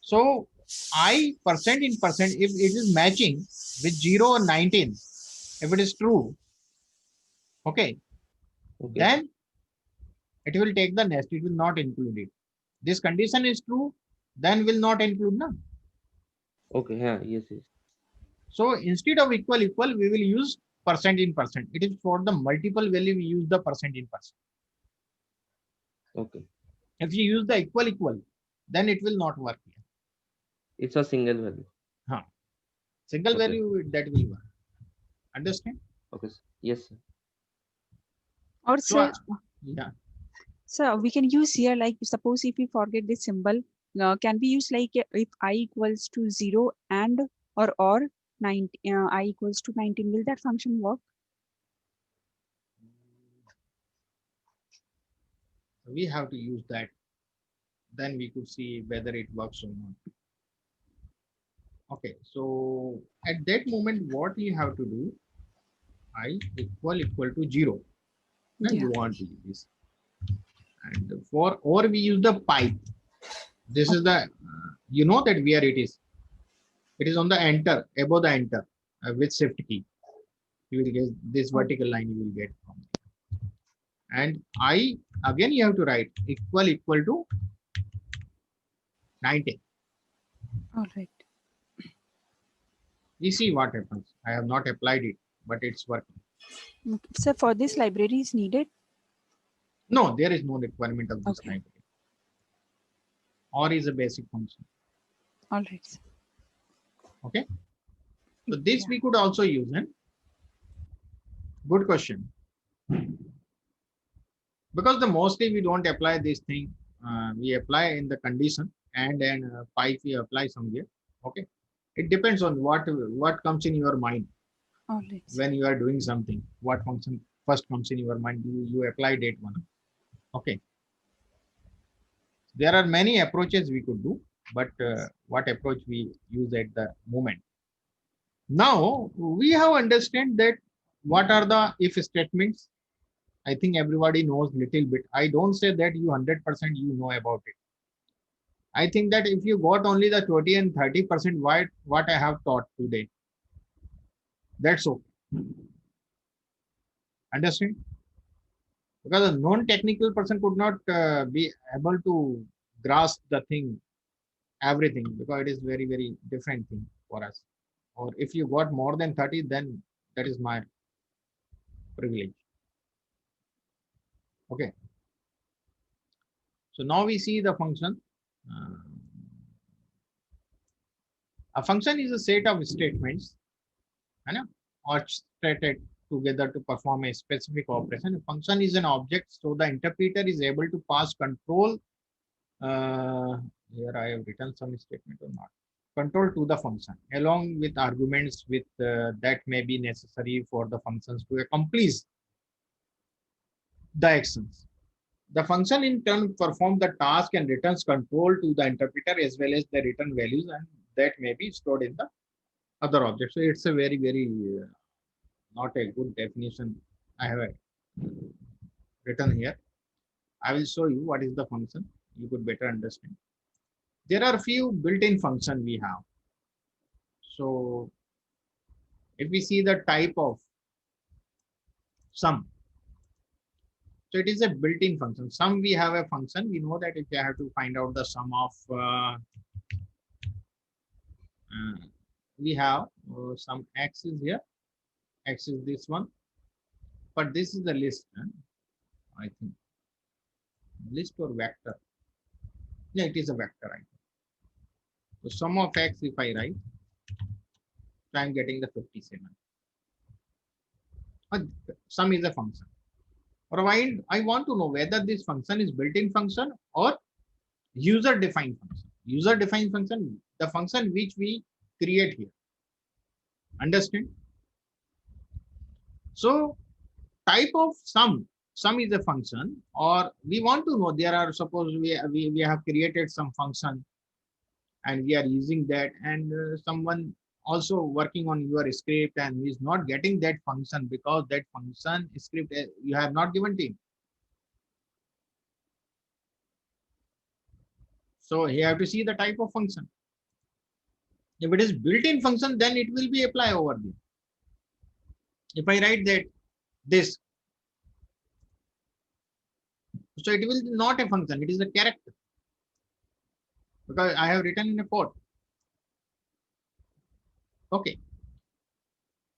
So I percent in percent, if it is matching with 0 or 19, if it is true, okay, Okay. then it will take the nest, it will not include it. This condition is true, then will not include now. Okay, yeah, yes, yes. So instead of equal, we will use percent in percent. It is for the multiple value, we use the percent in percent. Okay. If you use the equal, then it will not work here. It's a single value. Single Okay. value that will work. Understand? Okay. Yes, sir. Or So, sir, yeah. so we can use here, like suppose if we forget this symbol, can we use like if I equals to 0 and or 19, I equals to 19, will that function work? We have to use that. Then we could see whether it works or not. Okay, so at that moment, what you have to do, I equal to 0. And Yeah. you want to use this. And for or we use the pipe. This is the, you know that where it is. It is on the enter, above the enter with shift key. You will get this vertical line you will get from it. And I, again you have to write equal to 19. All right. We see what happens. I have not applied it, but it's working. Okay. So for this library is needed. No, there is no requirement of this Okay. library. Or is a basic function. All right. Sir. Okay. So this Yeah. we could also use. Good question. Because the mostly we don't apply this thing. We apply in the condition and then pipe we apply somewhere. Okay. It depends on what comes in your mind All right. Sir. when you are doing something. What function first comes in your mind, you apply that one. Okay. There are many approaches we could do, but what approach we use at the moment. Now we have understand that what are the if statements. I think everybody knows little bit. I don't say that you 100% you know about it. I think that if you got only the 20 and 30% what I have taught today, that's okay. Understand? Because a non-technical person could not be able to grasp the thing, everything, because it is very, very different thing for us. Or if you got more than 30, then that is my privilege. Okay. So now we see the function. A function is a set of statements orchestrated together to perform a specific operation. A function is an object, so the interpreter is able to pass control. Here I have written some statement or not. Control to the function along with arguments with that may be necessary for the functions to accomplish the actions. The function in turn performs the task and returns control to the interpreter as well as the return values, and that may be stored in the other object. So it's a very, very not a good definition I have written here. I will show you what is the function. You could better understand. There are few built-in function we have. So if we see the type of sum, so it is a built-in function. Sum we have a function. We know that if you have to find out the sum of we have some x is here, x is this one, but this is the list. I think list or vector. Yeah, it is a vector. I think. So sum of x, if I write, so I am getting the 57. But sum is a function. Provide, I want to know whether this function is built-in function or user-defined function. User-defined function, the function which we create here. Understand? So type of sum is a function, or we want to know there are, suppose we have created some function and we are using that, and someone also working on your script and is not getting that function because that function script you have not given to him. So you have to see the type of function. If it is built-in function, then it will be applied over there. If I write that this, so it will be not a function, it is a character, because I have written in a quote. Okay.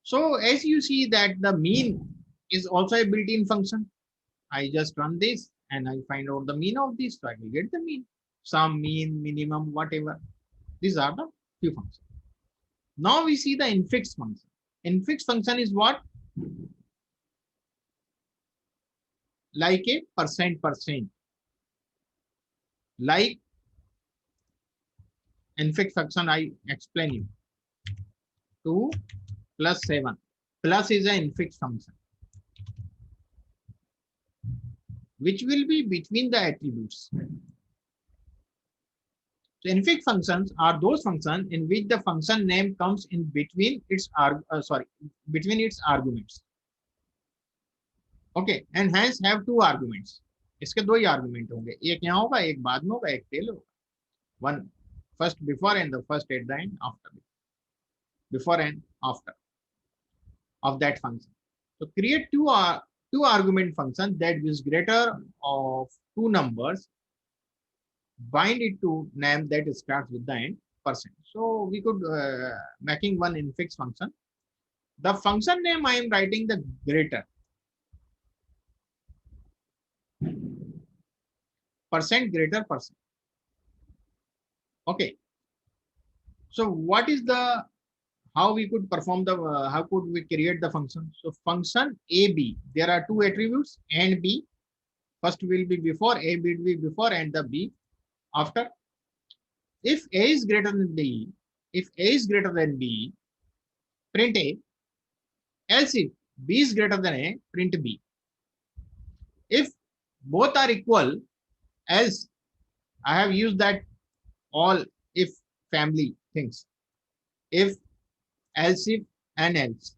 So as you see that the mean is also a built-in function. I just run this and I find out the mean of this, so I will get the mean, sum, mean, minimum, whatever. These are the few functions. Now we see the infix function. Infix function is what? Like a percent, like infix function I explain you. 2 plus 7 plus is an infix function which will be between the attributes. So infix functions are those functions in which the function name comes in between its between its arguments. Okay, and hence have two arguments. इसके दो ही argument होंगे, एक यहाँ होगा, एक बाद में होगा, एक टेल होगा. One first before and the first at the end after. Before and after of that function. So create two argument functions that is greater of two numbers. Bind it to name that starts with the end percent. So we could making one infix function. The function name I am writing the greater. Percent greater percent. Okay. So what is the how we could perform the how could we create the function? So function AB, there are two attributes and B. First will be before, A will be before, and the B after. If A is greater than B, if A is greater than B, print A. Else if B is greater than A, print B. If both are equal, else I have used that all if family things. If, else if, and else.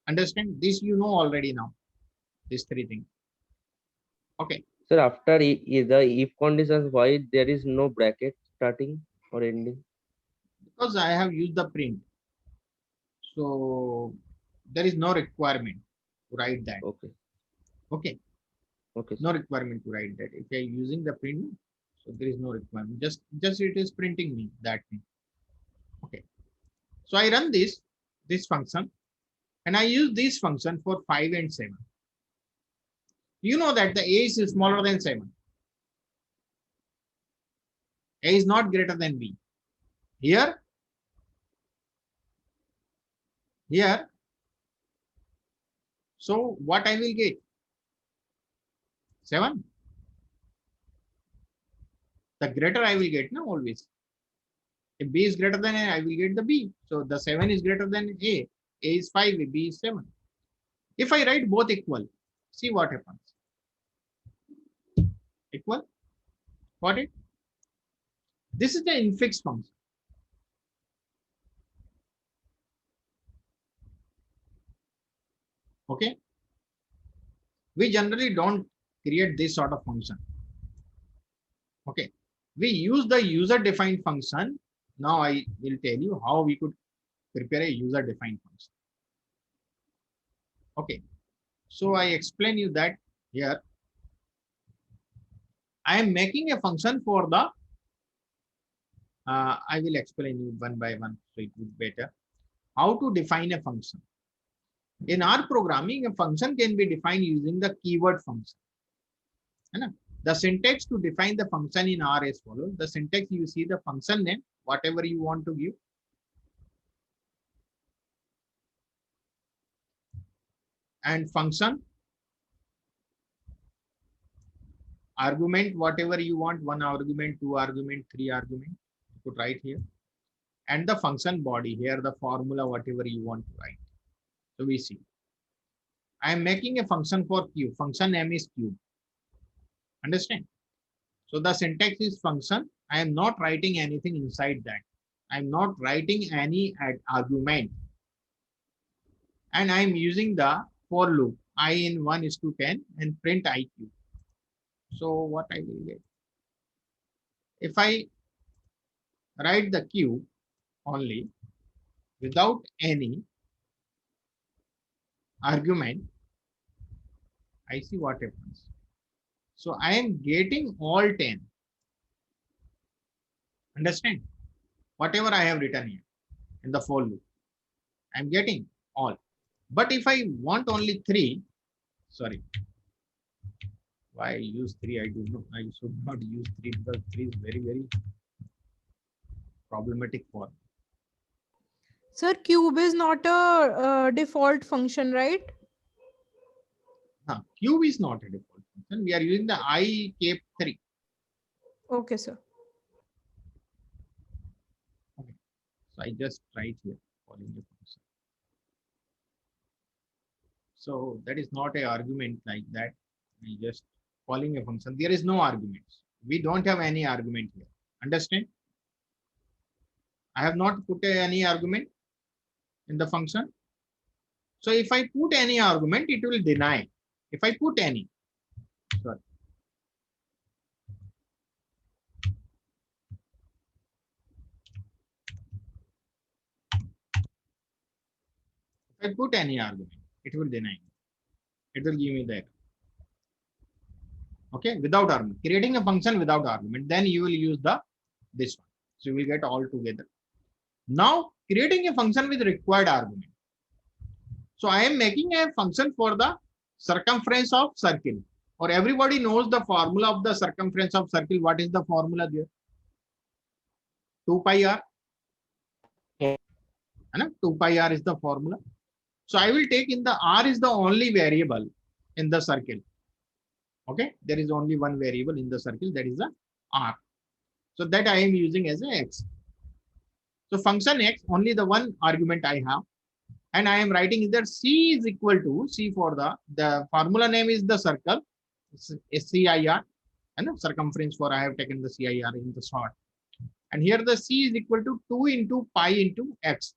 Understand? This you know already now. These three things. Okay. Sir, after the if conditions, why there is no bracket starting or ending? Because I have used the print. So there is no requirement to write that. Okay. Okay. Okay. No requirement to write that. If you are using the print, so there is no requirement. Just it is printing me that thing. Okay. So I run this function and I use this function for 5 and 7. You know that the A is smaller than 7. A is not greater than B. Here, so what I will get? 7. The greater I will get, no, always. If B is greater than A, I will get the B. So the 7 is greater than A. A is 5, B is 7. If I write both equal, see what happens. Equal. Got it? This is the infix function. Okay. We generally don't create this sort of function. Okay. We use the user defined function. Now I will tell you how we could prepare a user defined function. Okay. So I explain you that here I am making a function for the I will explain you one by one so it will be better. How to define a function. In R programming, a function can be defined using the keyword function. The syntax to define the function in R is follows. The syntax, you see the function name, whatever you want to give. And function argument, whatever you want, 1 argument, 2 argument, 3 argument, you could write here. And the function body, here the formula, whatever you want to write. So we see. I am making a function for cube. Function name is cube. Understand? So the syntax is function. I am not writing anything inside that. I am not writing any argument. And I am using the for loop. I in 1 is to 10 and print I cube. So what I will get? If I write the cube only without any argument, I see what happens. So I am getting all 10. Understand? Whatever I have written here in the for loop, I am getting all. But if I want only 3, sorry, why I use 3? I do not. I should not use 3 because 3 is very, very. problematic for. Sir, cube is not a default function, right? Cube is not a default function. We are using the I cape 3. Okay, sir. So I just write here calling a function. So that is not a argument like that. I just calling a function. There is no arguments. We don't have any argument here. Understand? I have not put any argument in the function. So if I put any argument, it will deny. If I put any, sorry. If I put any argument, it will deny. It will give me the error. Okay, without argument. Creating a function without argument, then you will use this one. So you will get all together. Now creating a function with required argument. So I am making a function for the circumference of circle, or everybody knows the formula of the circumference of circle. What is the formula there? 2 pi r. Yeah. 2 pi r is the formula. So I will take in the r is the only variable in the circle. Okay, there is only one variable in the circle, that is the r. So that I am using as a x. So function x, only the one argument I have, and I am writing either c is equal to c for the formula name is the circle, CIR, and circumference for I have taken the CIR in the short. And here the c is equal to 2 into pi into x.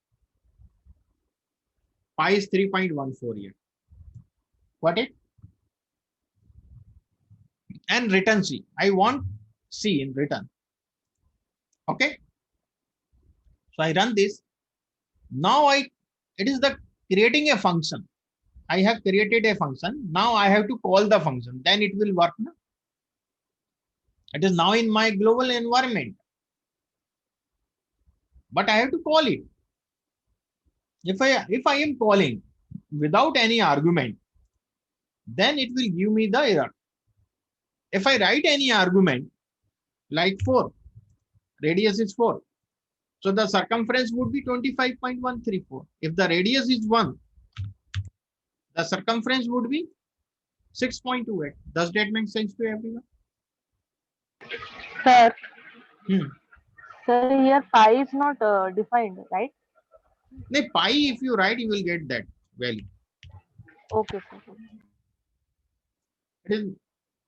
Pi is 3.14 here. Got it? And return c. I want c in return. Okay. So I run this. Now it is the creating a function. I have created a function. Now I have to call the function. Then it will work. No? It is now in my global environment. But I have to call it. If I am calling without any argument, then it will give me the error. If I write any argument like 4, radius is 4. So the circumference would be 25.134. If the radius is 1, the circumference would be 6.28. Does that make sense to everyone? Sir, Hmm. sir, here pi is not defined, right? No, pi, if you write, you will get that value. Okay, sir. It is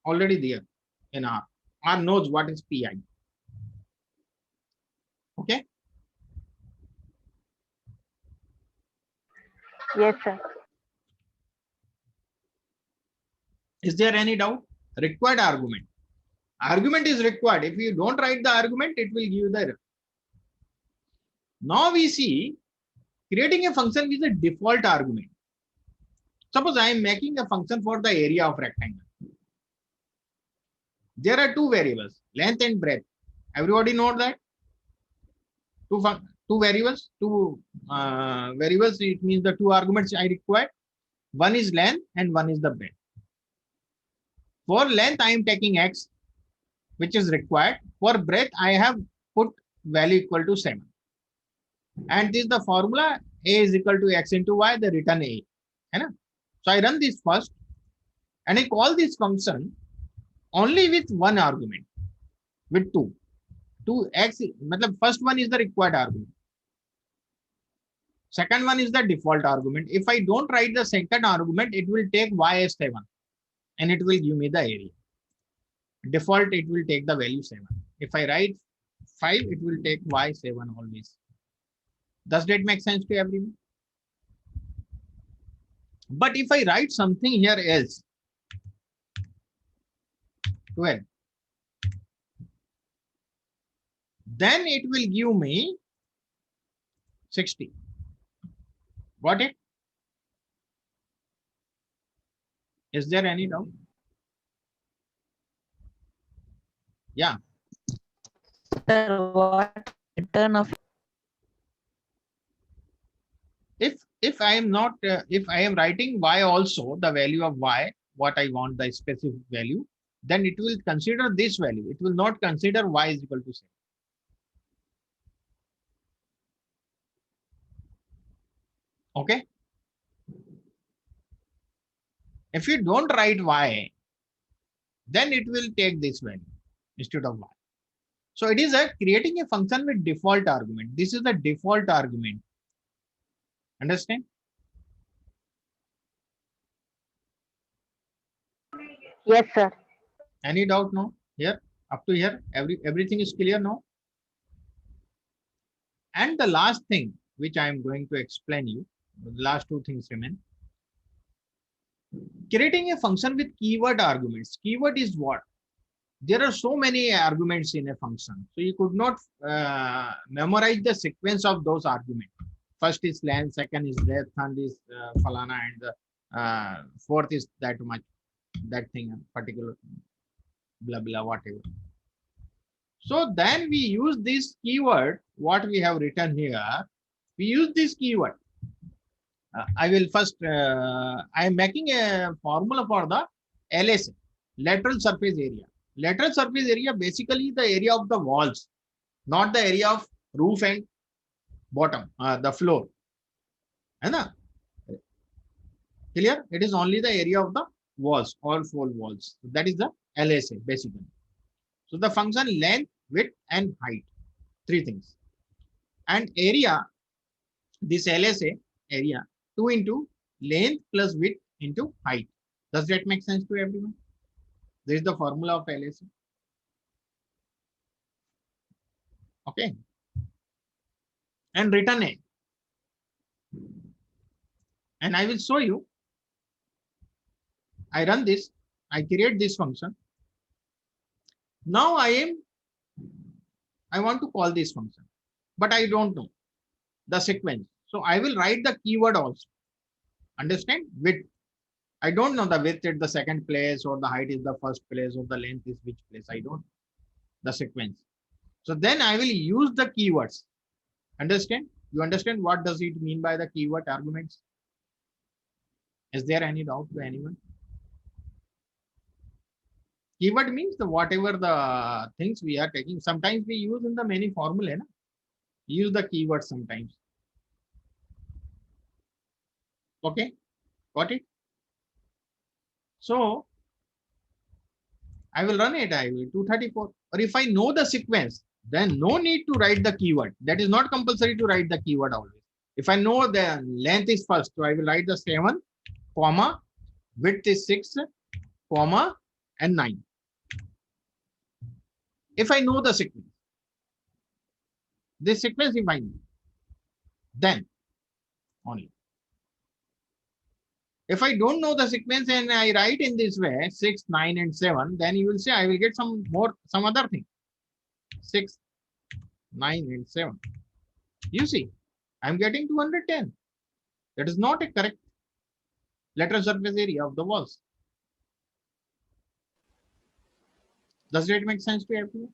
already there in R. R knows what is pi. Okay. Yes, sir. Is there any doubt? Required argument. Argument is required. If you don't write the argument, it will give you the error. Now we see creating a function with a default argument. Suppose I am making a function for the area of rectangle. There are two variables, length and breadth. Everybody know that? Two variables, it means the two arguments I require. One is length and one is the breadth. For length, I am taking x, which is required. For breadth, I have put value equal to 7. And this is the formula, a is equal to x into y, the return a. So I run this first and I call this function only with one argument, with 2. 2x, first one is the required argument. Second one is the default argument. If I don't write the second argument, it will take y as 7 and it will give me the area. Default, it will take the value 7. If I write 5, it will take y 7 always. Does that make sense to everyone? But if I write something here else, 12, then it will give me 60. Got it? Is there any doubt? Yeah. Sir, what return of If I am not if I am writing y also, the value of y, what I want, the specific value, then it will consider this value. It will not consider y is equal to 7. Okay. If you don't write y, then it will take this value instead of y. So it is a creating a function with default argument. This is the default argument. Understand? Yes, sir. Any doubt now? Here, up to here, everything is clear now. And the last thing which I am going to explain you, the last two things remain. Creating a function with keyword arguments. Keyword is what? There are so many arguments in a function. So you could not memorize the sequence of those arguments. First is length, second is depth, third is falana, and the fourth is that much, that thing, particular, blah, blah, whatever. So then we use this keyword, what we have written here, we use this keyword. I will first, I am making a formula for the LSA, lateral surface area. Lateral surface area, basically the area of the walls, not the area of roof and bottom, the floor. Clear? It is only the area of the walls, all four walls. That is the LSA, basically. So the function length, width, and height, three things. And area, this LSA area, 2 into length plus width into height. Does that make sense to everyone? This is the formula of LSA. Okay. And return A. And I will show you. I run this. I create this function. Now I want to call this function, but I don't know the sequence. So I will write the keyword also. Understand? Width. I don't know the width at the second place, or the height is the first place, or the length is which place. I don't know the sequence. So then I will use the keywords. Understand? You understand what does it mean by the keyword arguments? Is there any doubt to anyone? Keyword means the whatever the things we are taking. Sometimes we use in the many formulae. Na? Use the keyword sometimes. Okay, got it? So I will run it. I will 234. Or if I know the sequence, then no need to write the keyword. That is not compulsory to write the keyword always. If I know the length is first, so I will write the 7, comma, width is 6, comma, and 9. If I know the sequence, this sequence if I know, then only. If I don't know the sequence and I write in this way, 6, 9, and 7, then you will say I will get some other thing. 6, 9, and 7. You see, I'm getting 210. That is not a correct lateral surface area of the walls. Does that make sense to everyone?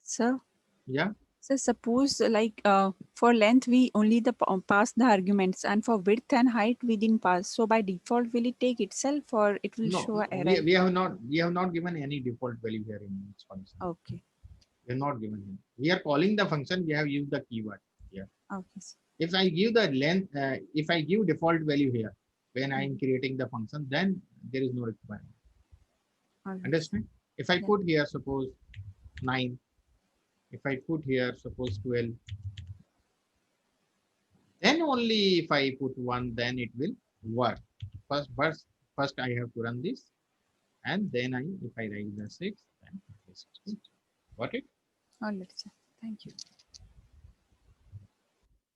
Sir, Yeah. so suppose like for length we only pass the arguments, and for width and height we didn't pass. So by default will it take itself, or it will show No, an error? we have not given any default value here in this function. Okay. We have not given him. We are calling the function. We have used the keyword here. Okay. Sir. If I give the length, if I give default value here when I am creating the function, then there is no requirement. All right. Understand? If I Yeah. put here suppose 9, if I put here suppose 12, then only if I put 1, then it will work. First I have to run this, and then if I write the 6, then this is good. Got it? All right, sir. Thank you.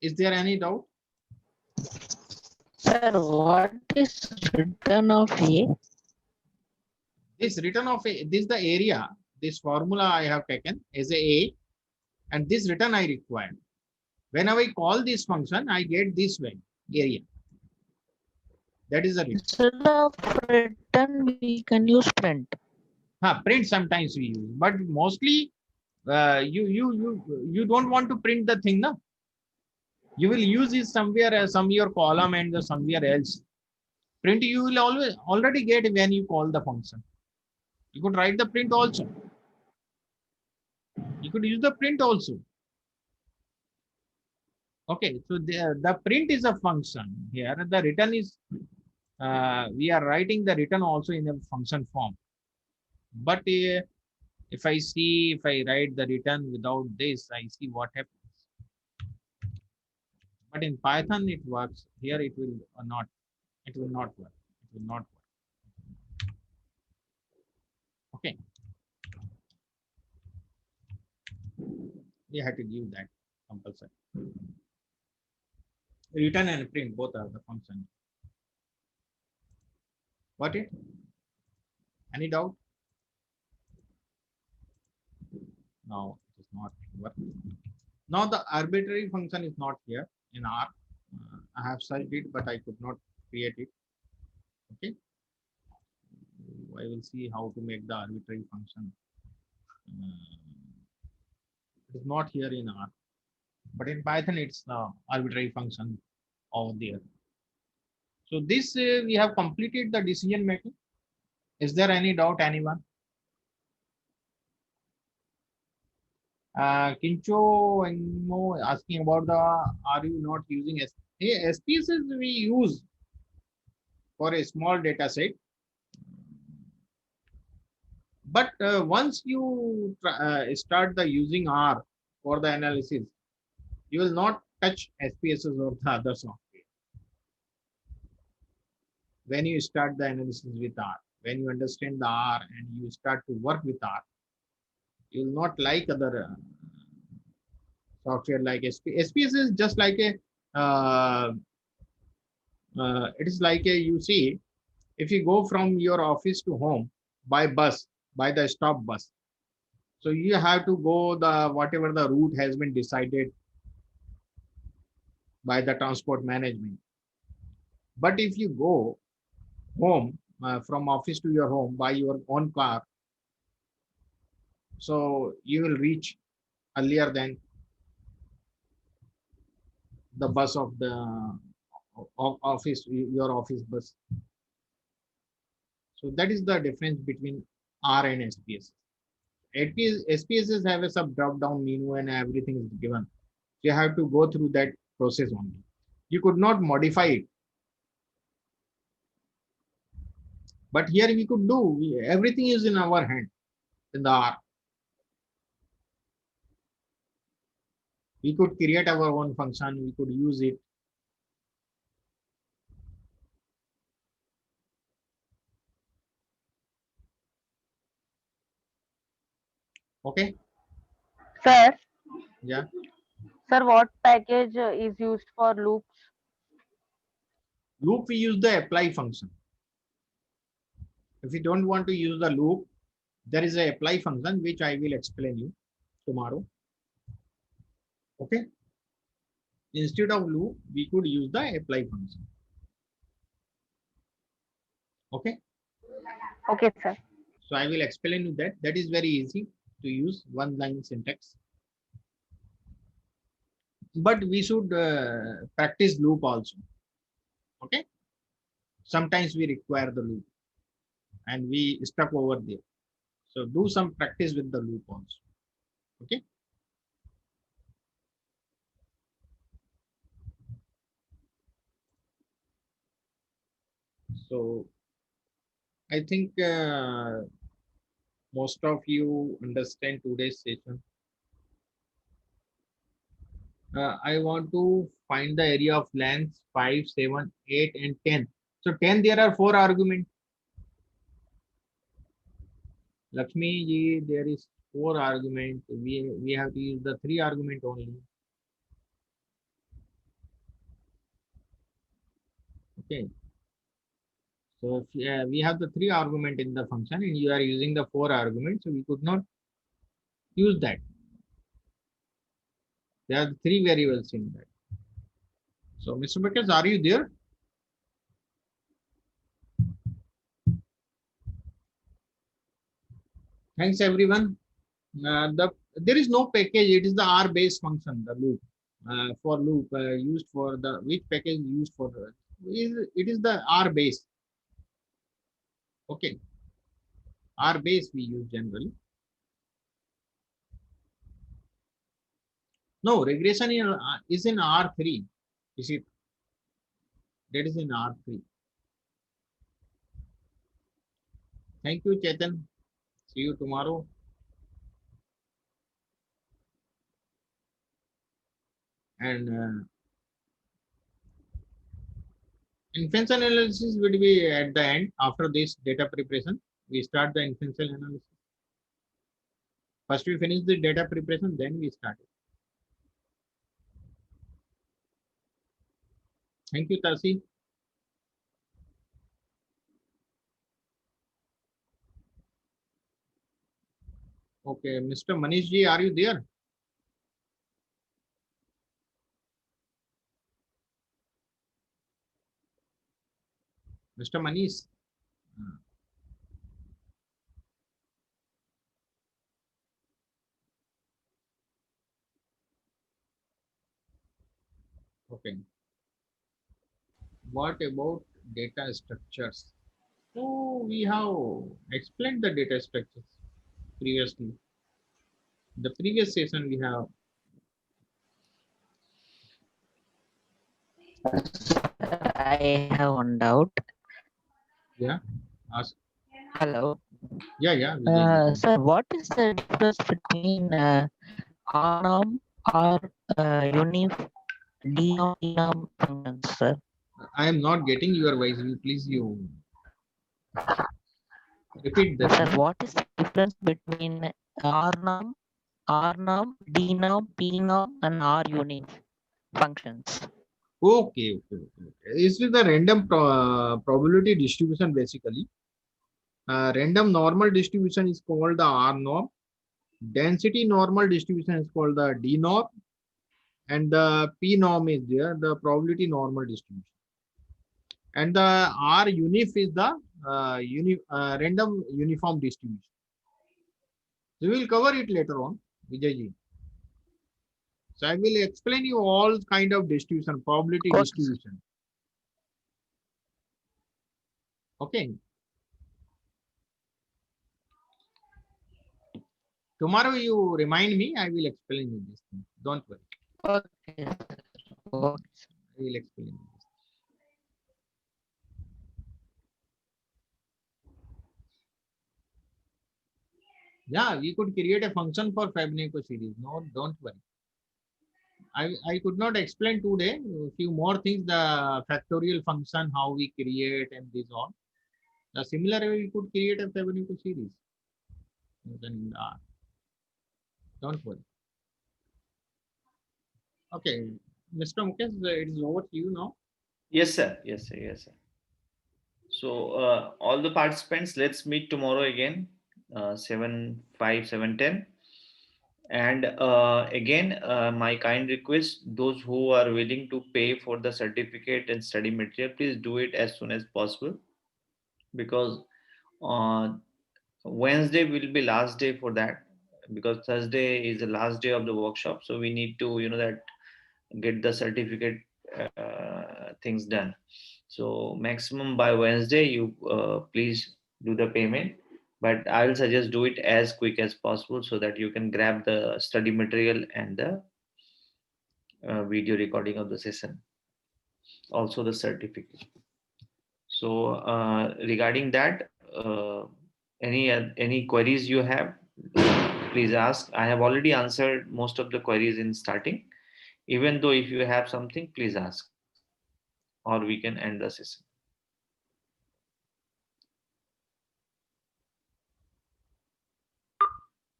Is there any doubt? Sir, what is return of A? This return of A, this is the area, this formula I have taken as a, and this return I require. Whenever I call this function, I get this value, area. That is the return. Instead of return, we can use print. Print sometimes we use, but mostly you don't want to print the thing, no? You will use it somewhere, some your column and somewhere else. Print you will already get when you call the function. You could write the print also. You could use the print also. Okay, so the print is a function here. The return is, we are writing the return also in a function form. But if I write the return without this, I see what happens. But in Python, it works. Here, it will not. It will not work. It will not work. Okay. We have to give that compulsory. Return and print both are the function. Got it? Any doubt? No, it is not working. Now the arbitrary function is not here in R. I have searched it, but I could not create it. Okay. I will see how to make the arbitrary function. It is not here in R, but in Python it's the arbitrary function over there. So this we have completed the decision making. Is there any doubt, anyone? Kincho asking about the, are you not using SPSS? We use for a small data set. But once you start the using R for the analysis, you will not touch SPSS or the other software. When you start the analysis with R, when you understand the R and you start to work with R, you will not like other software like SPSS is just like a, it is like a, you see, if you go from your office to home by bus, by the stop bus, so you have to go the whatever the route has been decided by the transport management. But if you go home from office to your home by your own car, so you will reach earlier than the bus of the office, your office bus. So that is the difference between R and SPSS. SPSS have a sub drop down menu and everything is given. You have to go through that process only. You could not modify it. But here we could do, everything is in our hand in the R. We could create our own function, we could use it. Okay. Sir, Yeah. sir, what package is used for loops? Loop, we use the apply function. If you don't want to use the loop, there is a apply function which I will explain you tomorrow. Okay. Instead of loop, we could use the apply function. Okay. Okay, sir. So I will explain you that. That is very easy to use, one line syntax. But we should practice loop also. Okay. Sometimes we require the loop and we stuck over there. So do some practice with the loop also. Okay. So I think most of you understand today's session. I want to find the area of length 5, 7, 8, and 10. So 10, there are 4 arguments. Lakshmi ji, there is 4 arguments. We have to use the 3 argument only. Okay. So if, we have the 3 argument in the function and you are using the 4 arguments, so we could not use that. There are 3 variables in that. So Mr. Beckers, are you there? Thanks everyone. There is no package. It is the R based function, the loop. For loop used for the which package used for it is the R base. Okay. R base we use generally. No, regression is in R3. You see, that is in R3. Thank you, Chetan. See you tomorrow. And inference analysis will be at the end. After this data preparation, we start the inferential analysis. First we finish the data preparation, then we start it. Thank you, Tasi. Okay, Mr. Manish ji, are you there? Mr. Manish. Okay. What about data structures? So we have explained the data structures previously. The previous session we have. I have one doubt. Yeah. Ask. Hello. Yeah. Vijay ji. Sir, what is the difference between arm or unif denom functions, sir? I am not getting your voice. Please you repeat the Sir, thing. what is the difference between rnorm, denom, pnorm, and runif functions? Okay. This is the random probability distribution basically. Random normal distribution is called the R norm. Density normal distribution is called the D norm. And the P norm is there, the probability normal distribution. And the R unif is the random uniform distribution. We will cover it later on, Vijay ji. So I will explain you all kind of distribution, probability Okay. distribution. Okay. Tomorrow you remind me, I will explain you this thing. Don't worry. Okay. Okay. I will explain you this. Yeah, we could create a function for Fabenico series. No, don't worry. I could not explain today. A few more things, the factorial function, how we create and this on. The similar way we could create a Fabenico series. Then, don't worry. Okay, Mr. Mukesh, it is over to you now. Yes, sir. Yes, sir. Yes, sir. So, all the participants, let's meet tomorrow again, 7, 5, 7, 10. And again, my kind request, those who are willing to pay for the certificate and study material, please do it as soon as possible, because Wednesday will be last day for that, because Thursday is the last day of the workshop. So we need to, that get the certificate things done. So maximum by Wednesday, you please do the payment. But I will suggest do it as quick as possible so that you can grab the study material and the video recording of the session, also the certificate. So regarding that, any queries you have, please ask. I have already answered most of the queries in starting. Even though if you have something, please ask, or we can end the session.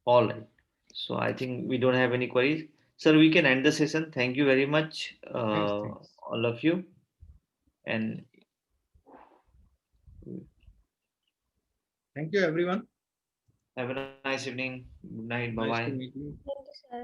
All right. So I think we don't have any queries. Sir, we can end the session. Thank you very much, Thanks. all of you. And Thank you, everyone. have a nice evening. Good night. Bye Nice to bye. meet you. Thank you, sir.